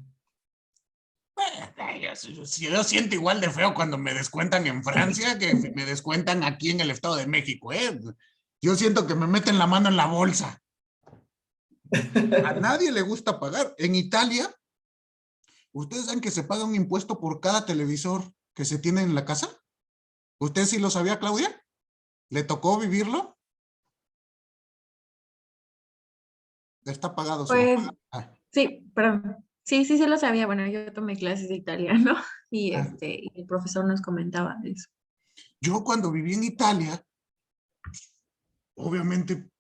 Si yo siento igual de feo cuando me descuentan en Francia que me descuentan aquí en el Estado de México, ¿eh? Yo siento que me meten la mano en la bolsa. A nadie le gusta pagar. En Italia, ¿ustedes saben que se paga un impuesto por cada televisor que se tiene en la casa? ¿Usted sí lo sabía, Claudia? ¿Le tocó vivirlo? Está pagado, sí. Pues Ah, sí, perdón. Sí, sí, sí lo sabía. Bueno, yo tomé clases de italiano y ah. y el profesor nos comentaba de eso. Yo cuando viví en Italia, obviamente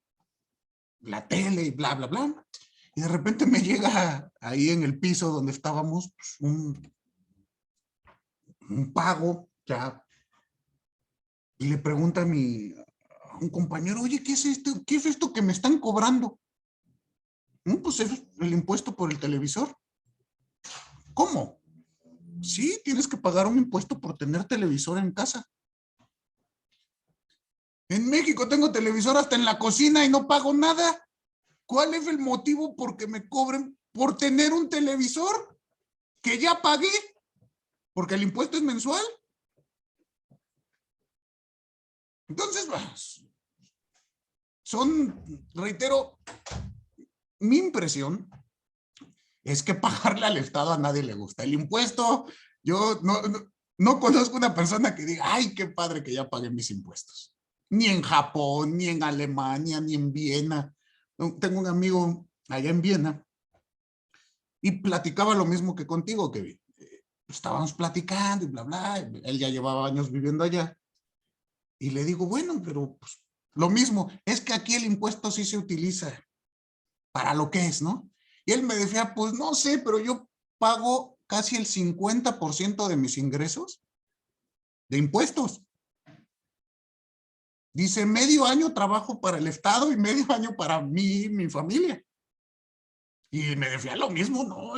la tele y bla, bla, bla, y de repente me llega ahí en el piso donde estábamos pues, un pago ya, y le pregunta a un compañero, oye, ¿qué es esto? ¿Qué es esto que me están cobrando? Pues es el impuesto por el televisor. ¿Cómo? Sí, tienes que pagar un impuesto por tener televisor en casa. En México tengo televisor hasta en la cocina y no pago nada. ¿Cuál es el motivo por que me cobren por tener un televisor que ya pagué? Porque el impuesto es mensual. Entonces, reitero, mi impresión es que pagarle al Estado a nadie le gusta. El impuesto, yo no conozco una persona que diga, ay, qué padre que ya pagué mis impuestos. Ni en Japón, ni en Alemania, ni en Viena. Tengo un amigo allá en Viena y platicaba lo mismo que contigo, Kevin. Estábamos platicando y bla, bla. Él ya llevaba años viviendo allá. Y le digo, bueno, pero pues, lo mismo, es que aquí el impuesto sí se utiliza para lo que es, ¿no? Y él me decía, pues no sé, pero yo pago casi el 50% de mis ingresos de impuestos. Dice, medio año trabajo para el Estado y medio año para mí, mi familia. Y me decía lo mismo, ¿no?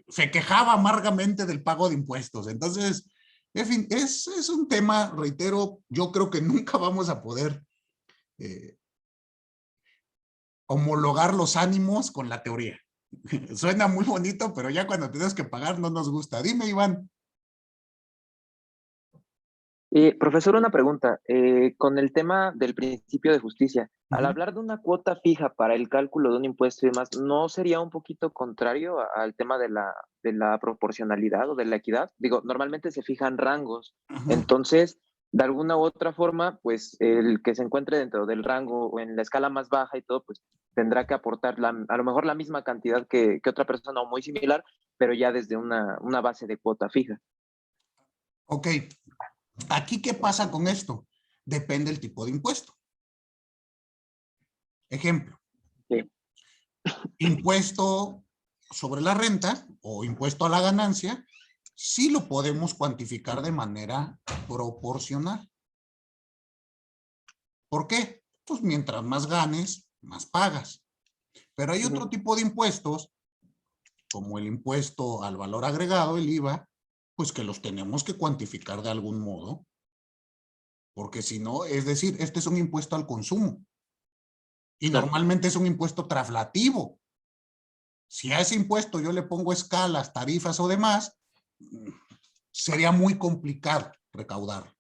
Se quejaba amargamente del pago de impuestos. Entonces, en fin, es un tema, reitero, yo creo que nunca vamos a poder homologar los ánimos con la teoría. Suena muy bonito, pero ya cuando tienes que pagar no nos gusta. Dime, Iván. Profesor, una pregunta. Con el tema del principio de justicia, al Ujú. hablar de una cuota fija para el cálculo de un impuesto y demás, ¿no sería un poquito contrario al tema de la proporcionalidad o de la equidad? Digo, normalmente se fijan rangos, Ajá. entonces, de alguna u otra forma, pues el que se encuentre dentro del rango o en la escala más baja y todo, pues tendrá que aportar a lo mejor la misma cantidad que otra persona o muy similar, pero ya desde una base de cuota fija. Ok, aquí ¿qué pasa con esto? Depende del tipo de impuesto. Ejemplo, Sí. impuesto sobre la renta o impuesto a la ganancia, sí lo podemos cuantificar de manera proporcional. ¿Por qué? Pues mientras más ganes, más pagas. Pero hay otro tipo de impuestos, como el impuesto al valor agregado, el IVA, pues que los tenemos que cuantificar de algún modo, porque si no, es decir, este es un impuesto al consumo y Claro. normalmente es un impuesto traslativo. Si a ese impuesto yo le pongo escalas, tarifas o demás, sería muy complicado recaudar.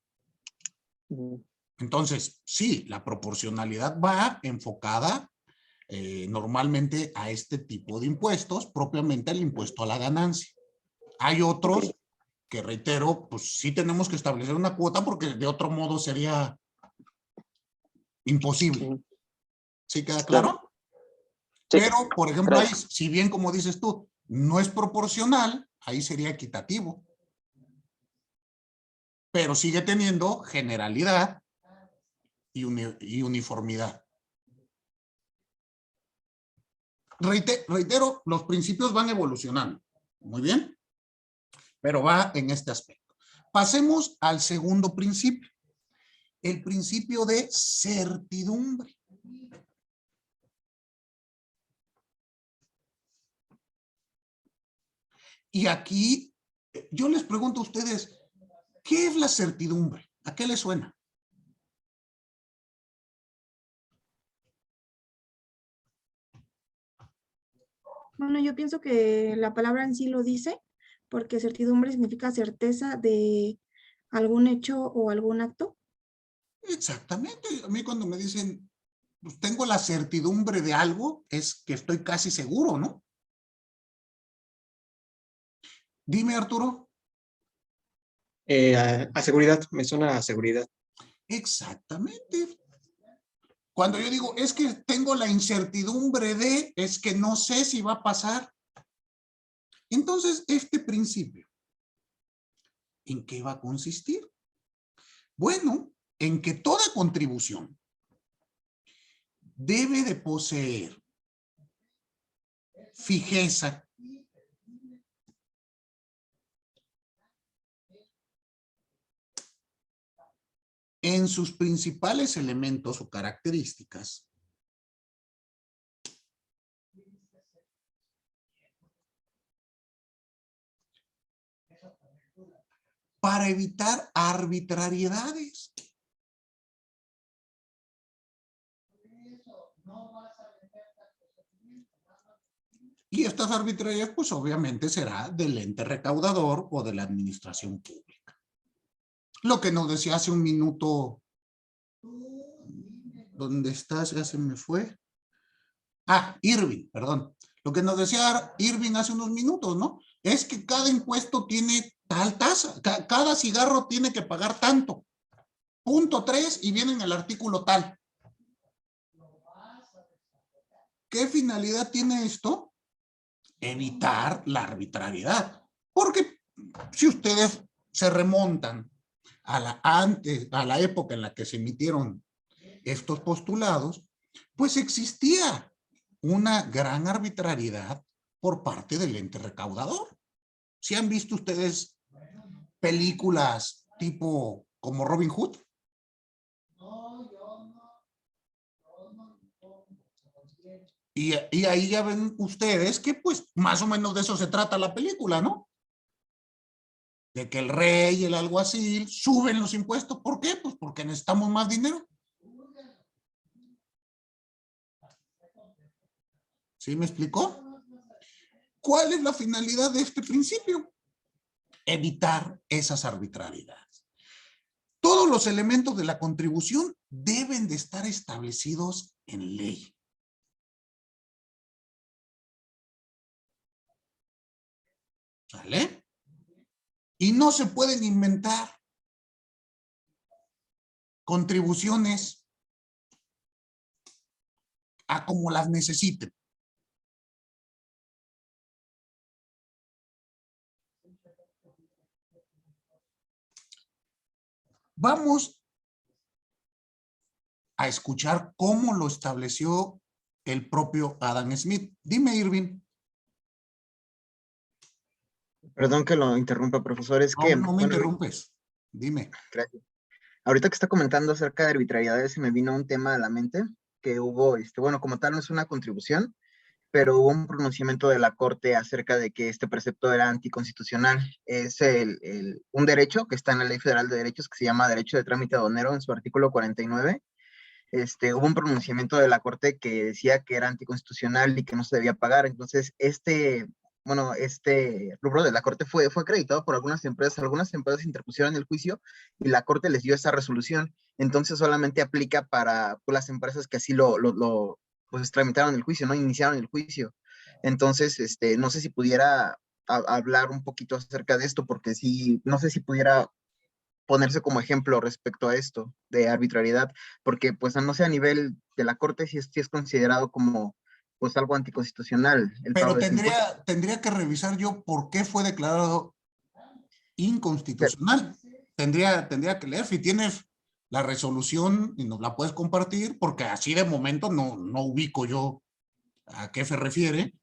Ujú. Entonces, sí, la proporcionalidad va enfocada normalmente a este tipo de impuestos, propiamente el impuesto a la ganancia. Hay otros Ok. que, reitero, pues sí tenemos que establecer una cuota porque de otro modo sería imposible. Ujú. ¿Sí queda Claro. claro? Sí, Pero, por ejemplo, ahí, gracias. si bien, como dices tú, no es proporcional, ahí sería equitativo. Pero sigue teniendo generalidad y uniformidad. Reitero, los principios van evolucionando. Muy bien, pero va en este aspecto. Pasemos al segundo principio, el principio de certidumbre. Y aquí yo les pregunto a ustedes, ¿qué es la certidumbre? ¿A qué les suena? Bueno, yo pienso que la palabra en sí lo dice, porque certidumbre significa certeza de algún hecho o algún acto. Exactamente. A mí cuando me dicen, pues tengo la certidumbre de algo, es que estoy casi seguro, ¿no? Dime, Arturo. A seguridad, me suena a seguridad. Exactamente. Cuando yo digo, es que tengo la incertidumbre de, es que no sé si va a pasar. Entonces, este principio, ¿en qué va a consistir? Bueno, en que toda contribución debe de poseer fijeza, en sus principales elementos o características, para evitar arbitrariedades. Y estas arbitrariedades, pues obviamente será del ente recaudador o de la administración pública. Lo que nos decía hace un minuto, ¿dónde estás? Ya se me fue. Ah, Irving, perdón. Lo que nos decía Irving hace unos minutos, ¿no? Es que cada impuesto tiene tal tasa, cada cigarro tiene que pagar tanto. Punto 3 y viene en el artículo tal. ¿Qué finalidad tiene esto? Evitar la arbitrariedad. Porque si ustedes se remontan a la época en la que se emitieron estos postulados, pues existía una gran arbitrariedad por parte del ente recaudador. ¿Sí han visto ustedes películas tipo como Robin Hood? Y ahí ya ven ustedes que pues más o menos de eso se trata la película, ¿no? De que el rey y el alguacil suben los impuestos. ¿Por qué? Pues porque necesitamos más dinero. ¿Sí me explicó? ¿Cuál es la finalidad de este principio? Evitar esas arbitrariedades. Todos los elementos de la contribución deben de estar establecidos en ley. ¿Sale? Y no se pueden inventar contribuciones a como las necesiten. Vamos a escuchar cómo lo estableció el propio Adam Smith. Dime, Irving. Perdón que lo interrumpa, profesor, es que... No me interrumpes. Dime. Gracias. Ahorita que está comentando acerca de arbitrariedades, se me vino un tema a la mente, que hubo, bueno, como tal no es una contribución, pero hubo un pronunciamiento de la Corte acerca de que este precepto era anticonstitucional. Es un derecho que está en la Ley Federal de Derechos que se llama Derecho de Trámite Aduanero en su artículo 49. Hubo un pronunciamiento de la Corte que decía que era anticonstitucional y que no se debía pagar. Entonces, este rubro de la Corte fue acreditado por algunas empresas interpusieron el juicio y la Corte les dio esa resolución. Entonces, solamente aplica para las empresas que así pues tramitaron el juicio, ¿no? Iniciaron el juicio. Entonces, no sé si pudiera hablar un poquito acerca de esto, porque sí, no sé si pudiera ponerse como ejemplo respecto a esto de arbitrariedad, porque pues no sé, a nivel de la Corte sí es considerado como pues algo anticonstitucional. Pero tendría que revisar yo por qué fue declarado inconstitucional. Tendría que leer. Si tienes la resolución y nos la puedes compartir, porque así de momento no ubico yo a qué se refiere,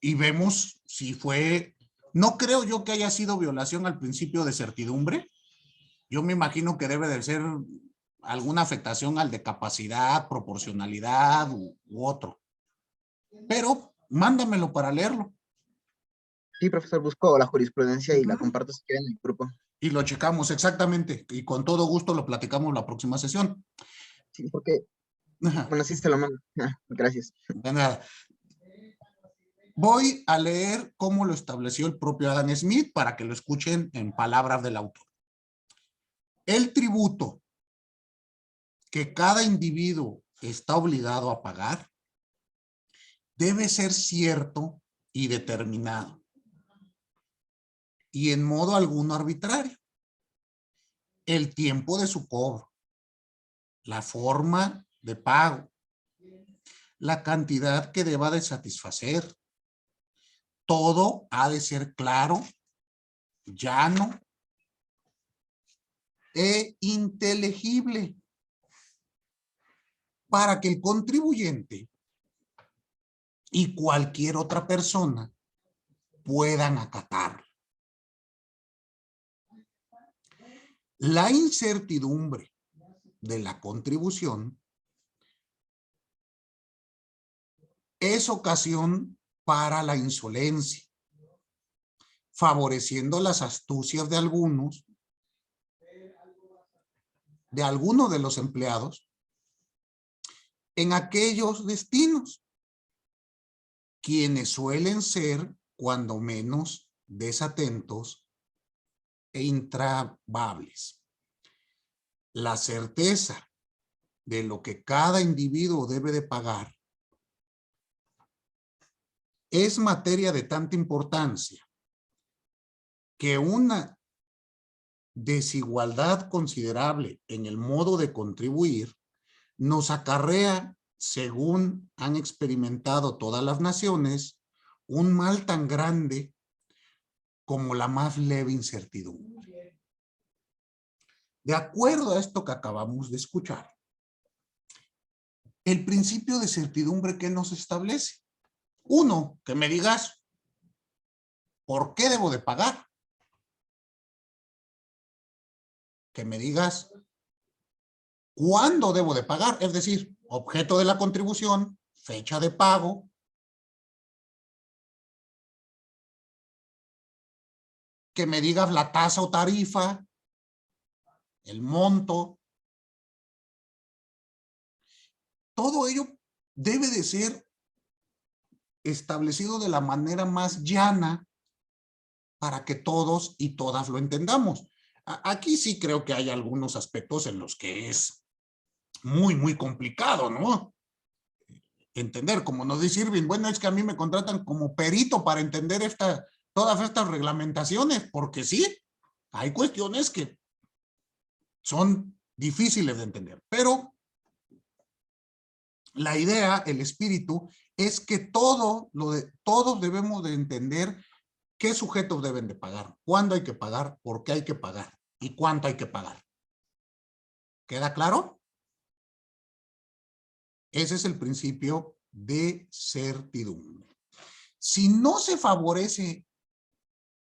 y vemos si fue, no creo yo que haya sido violación al principio de certidumbre. Yo me imagino que debe de ser alguna afectación al de capacidad, proporcionalidad u otro. Pero mándamelo para leerlo. Sí, profesor, busco la jurisprudencia y la comparto si quieren en el grupo. Y lo checamos exactamente, y con todo gusto lo platicamos la próxima sesión. Sí, porque, bueno, sí se lo mando. Gracias. De nada. Voy a leer cómo lo estableció el propio Adam Smith para que lo escuchen en palabras del autor. El tributo que cada individuo está obligado a pagar debe ser cierto y determinado y en modo alguno arbitrario. El tiempo de su cobro, la forma de pago, la cantidad que deba de satisfacer. Todo ha de ser claro, llano e inteligible para que el contribuyente y cualquier otra persona puedan acatarlo. La incertidumbre de la contribución es ocasión para la insolencia, favoreciendo las astucias de algunos de los empleados en aquellos destinos, quienes suelen ser cuando menos desatentos e intrabables. La certeza de lo que cada individuo debe de pagar es materia de tanta importancia que una desigualdad considerable en el modo de contribuir nos acarrea, según han experimentado todas las naciones, un mal tan grande como la más leve incertidumbre. De acuerdo a esto que acabamos de escuchar, el principio de certidumbre que nos establece. Uno, que me digas, ¿por qué debo de pagar? Que me digas, ¿cuándo debo de pagar? Es decir, objeto de la contribución, fecha de pago. Que me digas la tasa o tarifa, el monto. Todo ello debe de ser establecido de la manera más llana para que todos y todas lo entendamos. Aquí sí creo que hay algunos aspectos en los que es muy complicado, ¿no? Entender, como nos dice Irving, bueno, es que a mí me contratan como perito para entender todas estas reglamentaciones, porque sí, hay cuestiones que son difíciles de entender, pero la idea, el espíritu, es que todos debemos de entender qué sujetos deben de pagar, cuándo hay que pagar, por qué hay que pagar y cuánto hay que pagar. ¿Queda claro? Ese es el principio de certidumbre. Si no se favorece,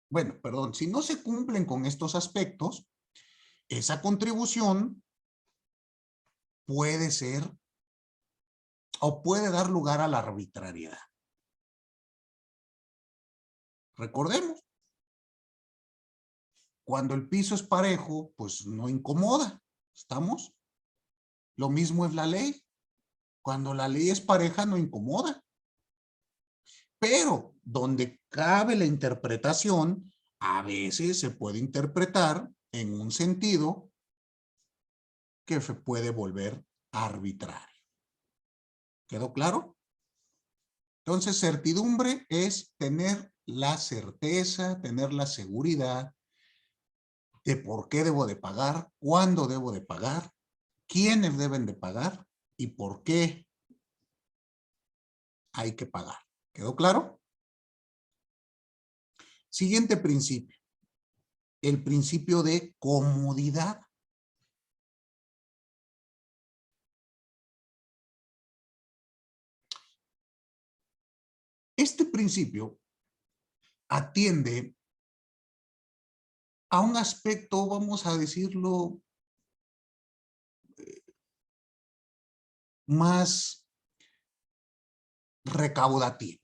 bueno, perdón, si no se cumplen con estos aspectos, esa contribución puede ser o puede dar lugar a la arbitrariedad. Recordemos, cuando el piso es parejo, pues no incomoda. ¿Estamos? Lo mismo es la ley. Cuando la ley es pareja, no incomoda. Pero donde cabe la interpretación, a veces se puede interpretar en un sentido que se puede volver arbitrario. ¿Quedó claro? Entonces, certidumbre es tener la certeza, tener la seguridad de por qué debo de pagar, cuándo debo de pagar, quiénes deben de pagar y por qué hay que pagar. ¿Quedó claro? Siguiente principio. El principio de comodidad. Este principio atiende a un aspecto, vamos a decirlo, más recaudativo.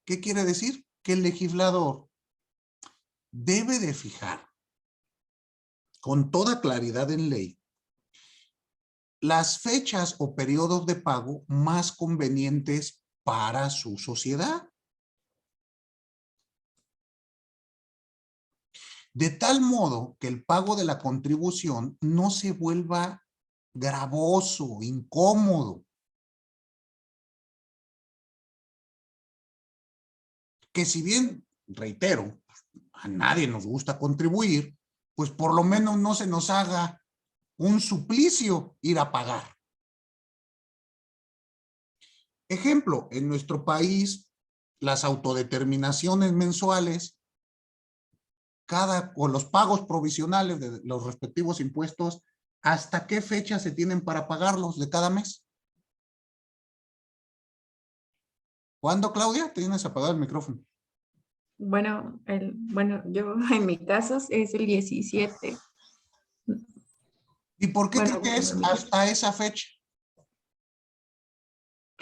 ¿Qué quiere decir? Que el legislador debe de fijar con toda claridad en ley las fechas o periodos de pago más convenientes para su sociedad. De tal modo que el pago de la contribución no se vuelva gravoso, incómodo. Que si bien, reitero, a nadie nos gusta contribuir, pues por lo menos no se nos haga un suplicio ir a pagar. Ejemplo, en nuestro país, las autodeterminaciones mensuales, con los pagos provisionales de los respectivos impuestos, ¿hasta qué fecha se tienen para pagarlos de cada mes? ¿Cuándo, Claudia? Tienes apagado el micrófono. Bueno, yo en mi caso es el 17. ¿Y por qué Bueno, cree que es hasta esa fecha?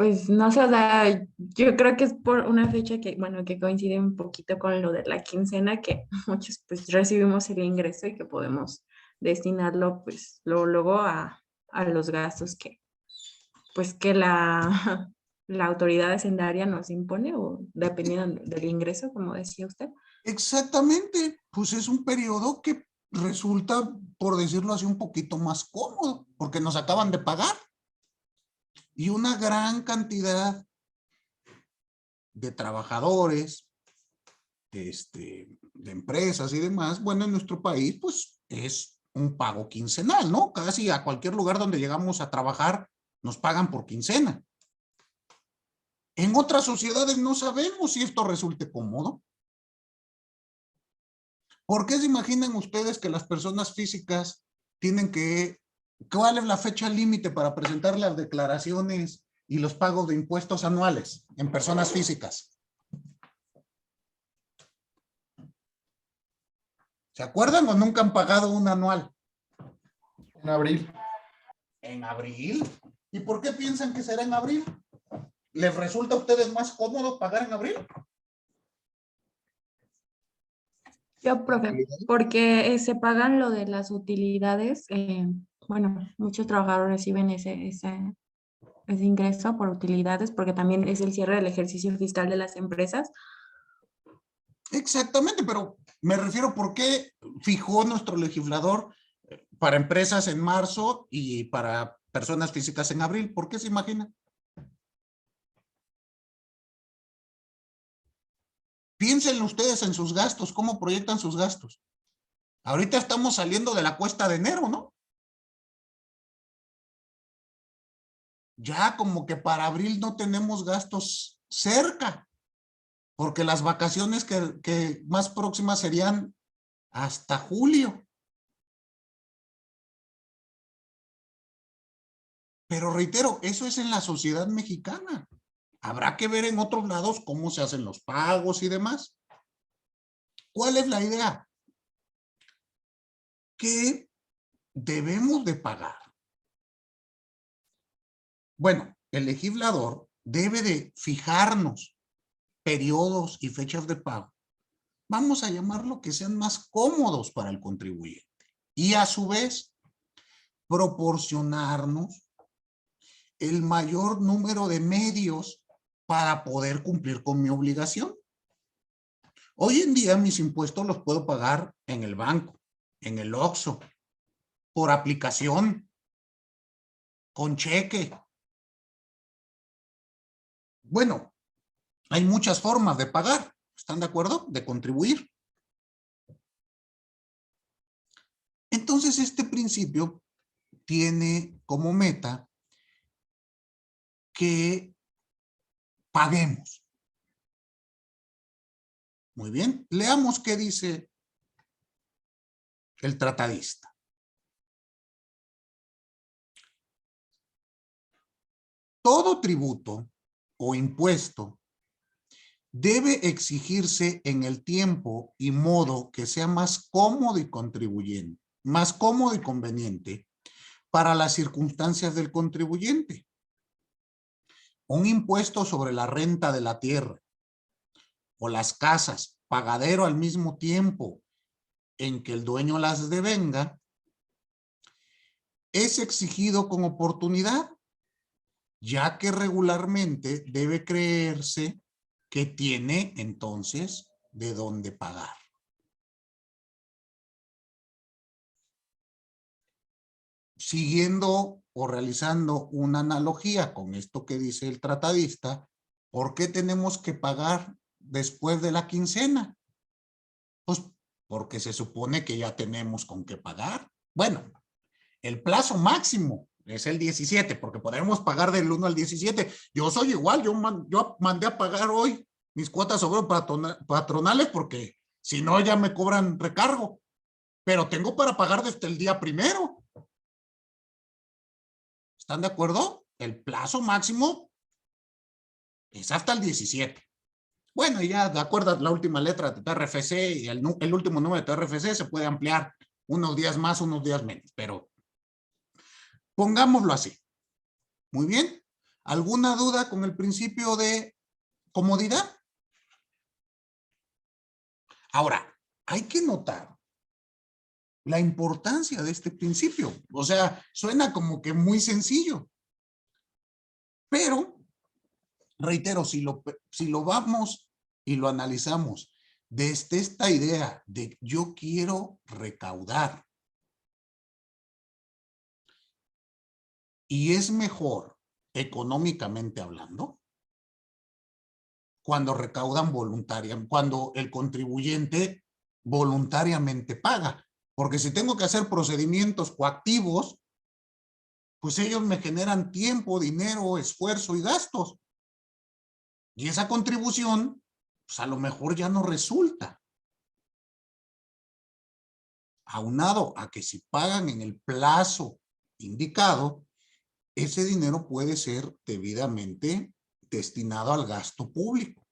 pues no sé, o sea, yo creo que es por una fecha que, bueno, que coincide un poquito con lo de la quincena, que muchos pues recibimos el ingreso y que podemos destinarlo pues luego a los gastos que, pues que la, la autoridad hacendaria nos impone o dependiendo del ingreso, como decía usted. Exactamente, pues es un periodo que resulta, por decirlo así, un poquito más cómodo, porque nos acaban de pagar. Y una gran cantidad de trabajadores, de empresas y demás, bueno, en nuestro país, pues es un pago quincenal, ¿no? Casi a cualquier lugar donde llegamos a trabajar, nos pagan por quincena. En otras sociedades no sabemos si esto resulte cómodo. ¿Por qué se imaginan ustedes que las personas físicas tienen cuál es la fecha límite para presentar las declaraciones y los pagos de impuestos anuales en personas físicas? ¿Se acuerdan o nunca han pagado un anual? En abril. ¿En abril? ¿Y por qué piensan que será en abril? ¿Les resulta a ustedes más cómodo pagar en abril? Yo, profe, porque se pagan lo de las utilidades, bueno, muchos trabajadores reciben ese ingreso por utilidades, porque también es el cierre del ejercicio fiscal de las empresas. Exactamente, pero me refiero por qué fijó nuestro legislador para empresas en marzo y para personas físicas en abril. ¿Por qué se imagina? Piensen ustedes en sus gastos, cómo proyectan sus gastos. Ahorita estamos saliendo de la cuesta de enero, ¿no? Ya como que para abril no tenemos gastos cerca, porque las vacaciones que más próximas serían hasta julio. Pero reitero, eso es en la sociedad mexicana. Habrá que ver en otros lados cómo se hacen los pagos y demás. ¿Cuál es la idea? Que debemos de pagar. Bueno, el legislador debe de fijarnos periodos y fechas de pago. Vamos a llamarlo que sean más cómodos para el contribuyente. Y a su vez, proporcionarnos el mayor número de medios para poder cumplir con mi obligación. Hoy en día mis impuestos los puedo pagar en el banco, en el Oxxo, por aplicación, con cheque. Bueno, hay muchas formas de pagar, ¿están de acuerdo? De contribuir. Entonces este principio tiene como meta que paguemos. Muy bien, leamos qué dice el tratadista. Todo tributo o impuesto debe exigirse en el tiempo y modo que sea más cómodo y conveniente para las circunstancias del contribuyente. Un impuesto sobre la renta de la tierra o las casas, pagadero al mismo tiempo en que el dueño las devenga, es exigido con oportunidad ya que regularmente debe creerse que tiene entonces de dónde pagar. Siguiendo o realizando una analogía con esto que dice el tratadista, ¿por qué tenemos que pagar después de la quincena? Pues porque se supone que ya tenemos con qué pagar. Bueno, el plazo máximo es el 17, porque podemos pagar del 1 al 17. Yo soy igual, yo mandé a pagar hoy mis cuotas sobre patronales porque si no ya me cobran recargo, pero tengo para pagar desde el día 1. ¿Están de acuerdo? El plazo máximo es hasta el 17. Bueno, y ya de acuerdo a la última letra de TRFC y el último número de TRFC se puede ampliar unos días más, unos días menos, pero pongámoslo así. Muy bien. ¿Alguna duda con el principio de comodidad? Ahora, hay que notar la importancia de este principio. O sea, suena como que muy sencillo. Pero, reitero, si lo vamos y lo analizamos desde esta idea de yo quiero recaudar y es mejor económicamente hablando cuando recaudan voluntariamente, cuando el contribuyente voluntariamente paga. Porque si tengo que hacer procedimientos coactivos, pues ellos me generan tiempo, dinero, esfuerzo y gastos. Y esa contribución, pues a lo mejor ya no resulta. Aunado a que si pagan en el plazo indicado, ese dinero puede ser debidamente destinado al gasto público.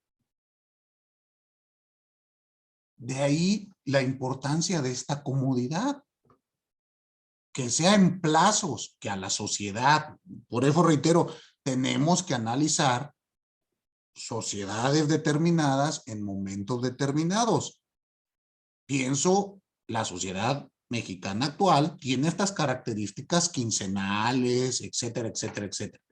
De ahí la importancia de esta comodidad. Que sea en plazos que a la sociedad, por eso reitero, tenemos que analizar sociedades determinadas en momentos determinados. Pienso, la sociedad mexicana actual tiene estas características quincenales, etcétera, etcétera, etcétera.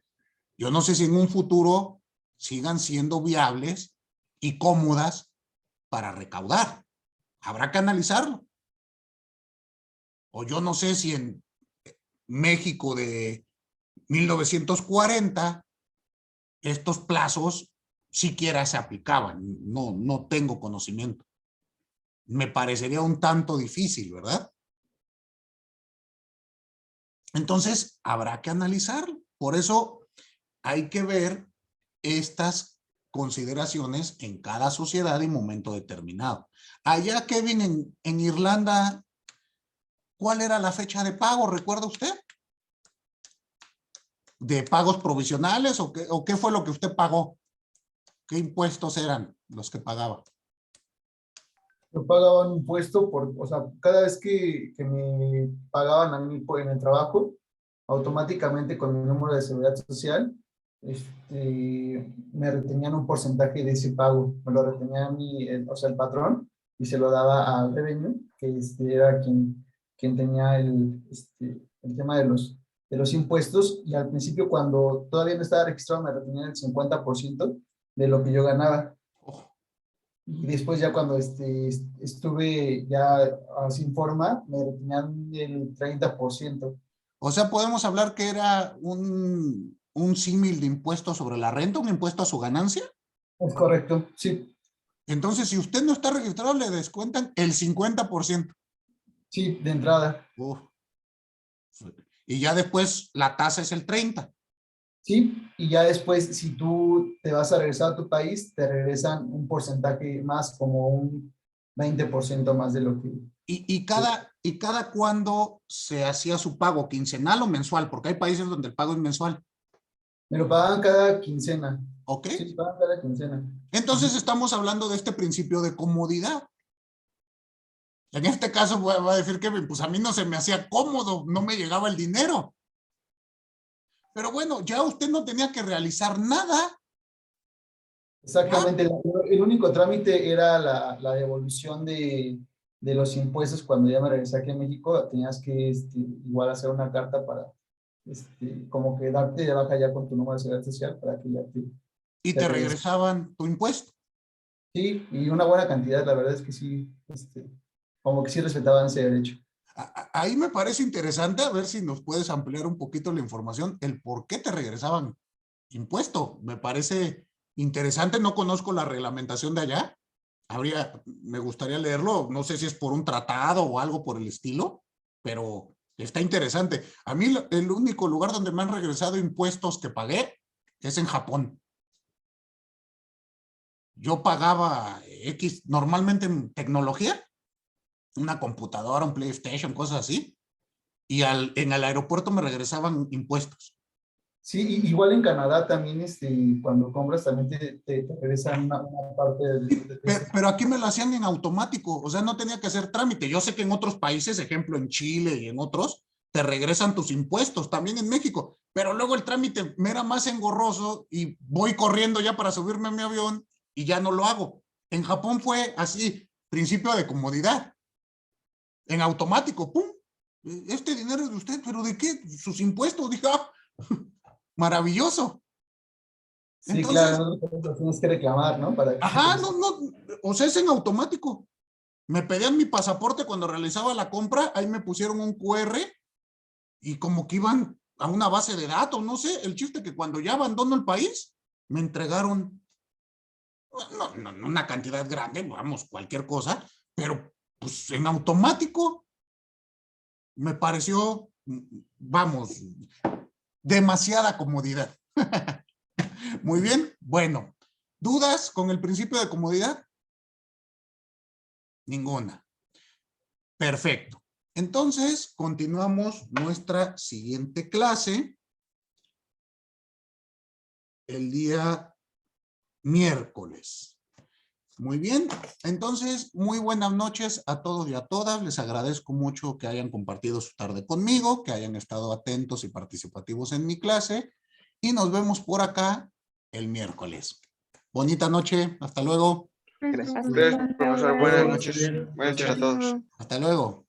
Yo no sé si en un futuro sigan siendo viables y cómodas para recaudar. Habrá que analizarlo. O yo no sé si en México de 1940 estos plazos siquiera se aplicaban. No tengo conocimiento. Me parecería un tanto difícil, ¿verdad? Entonces, habrá que analizarlo. Por eso hay que ver estas consideraciones en cada sociedad y momento determinado. Allá, Kevin, en Irlanda, ¿cuál era la fecha de pago? ¿Recuerda usted? ¿De pagos provisionales o qué fue lo que usted pagó? ¿Qué impuestos eran los que pagaba? Yo pagaba un impuesto o sea, cada vez que me pagaban a mí en el trabajo, automáticamente con mi número de seguridad social, me retenían un porcentaje de ese pago. Me lo retenía a mí, o sea, el patrón, y se lo daba al revenue, que era quien tenía el tema de los impuestos, y al principio cuando todavía no estaba registrado me retenían el 50% de lo que yo ganaba. Y después ya cuando estuve ya sin forma, me retenían el 30%. O sea, podemos hablar que era un símil de impuesto sobre la renta, un impuesto a su ganancia. Es correcto, sí. Entonces, si usted no está registrado, le descuentan el 50%. Sí, de entrada. Uf. Y ya después la tasa es el 30%. Sí, y ya después, si tú te vas a regresar a tu país, te regresan un porcentaje más, como un 20% más de lo que... ¿Y cada cuándo se hacía su pago? ¿Quincenal o mensual? Porque hay países donde el pago es mensual. Me lo pagan cada quincena. ¿Ok? Sí, pagan cada quincena. Entonces estamos hablando de este principio de comodidad. En este caso voy a decir que pues a mí no se me hacía cómodo, no me llegaba el dinero. Pero bueno, ya usted no tenía que realizar nada. Exactamente, el único trámite era la devolución de los impuestos. Cuando ya me regresé aquí a México, tenías que igual hacer una carta para como que darte de baja ya con tu número de seguridad social para que ya Y te regresaban tu impuesto. Sí, y una buena cantidad, la verdad es que sí, como que sí respetaban ese derecho. Ahí me parece interesante, a ver si nos puedes ampliar un poquito la información, el por qué te regresaban impuesto. Me parece interesante, no conozco la reglamentación de allá. Me gustaría leerlo, no sé si es por un tratado o algo por el estilo, pero está interesante. A mí el único lugar donde me han regresado impuestos que pagué es en Japón. Yo pagaba normalmente en tecnología, una computadora, un PlayStation, cosas así, y en el aeropuerto me regresaban impuestos. Sí, igual en Canadá también, cuando compras también te regresan una parte pero aquí me lo hacían en automático, o sea, no tenía que hacer trámite. Yo sé que en otros países, ejemplo en Chile y en otros, te regresan tus impuestos, también en México, pero luego el trámite me era más engorroso y voy corriendo ya para subirme a mi avión y ya no lo hago. En Japón fue así, principio de comodidad. En automático, ¡pum! Este dinero es de usted, ¿pero de qué? Sus impuestos, dije, ¡ah! Maravilloso. Sí, Entonces, claro, no tienes que reclamar, ¿no? Para que ajá, no, o sea, es en automático. Me pedían mi pasaporte cuando realizaba la compra, ahí me pusieron un QR y como que iban a una base de datos, no sé, el chiste que cuando ya abandono el país, me entregaron no, una cantidad grande, vamos, cualquier cosa, pero pues en automático me pareció, vamos, demasiada comodidad. Muy bien, bueno, ¿dudas con el principio de comodidad? Ninguna. Perfecto. Entonces, continuamos nuestra siguiente clase el día miércoles. Muy bien, entonces, muy buenas noches a todos y a todas. Les agradezco mucho que hayan compartido su tarde conmigo, que hayan estado atentos y participativos en mi clase y nos vemos por acá el miércoles. Bonita noche, hasta luego. Gracias, profesor. Buenas noches. Buenas noches a todos. Hasta luego.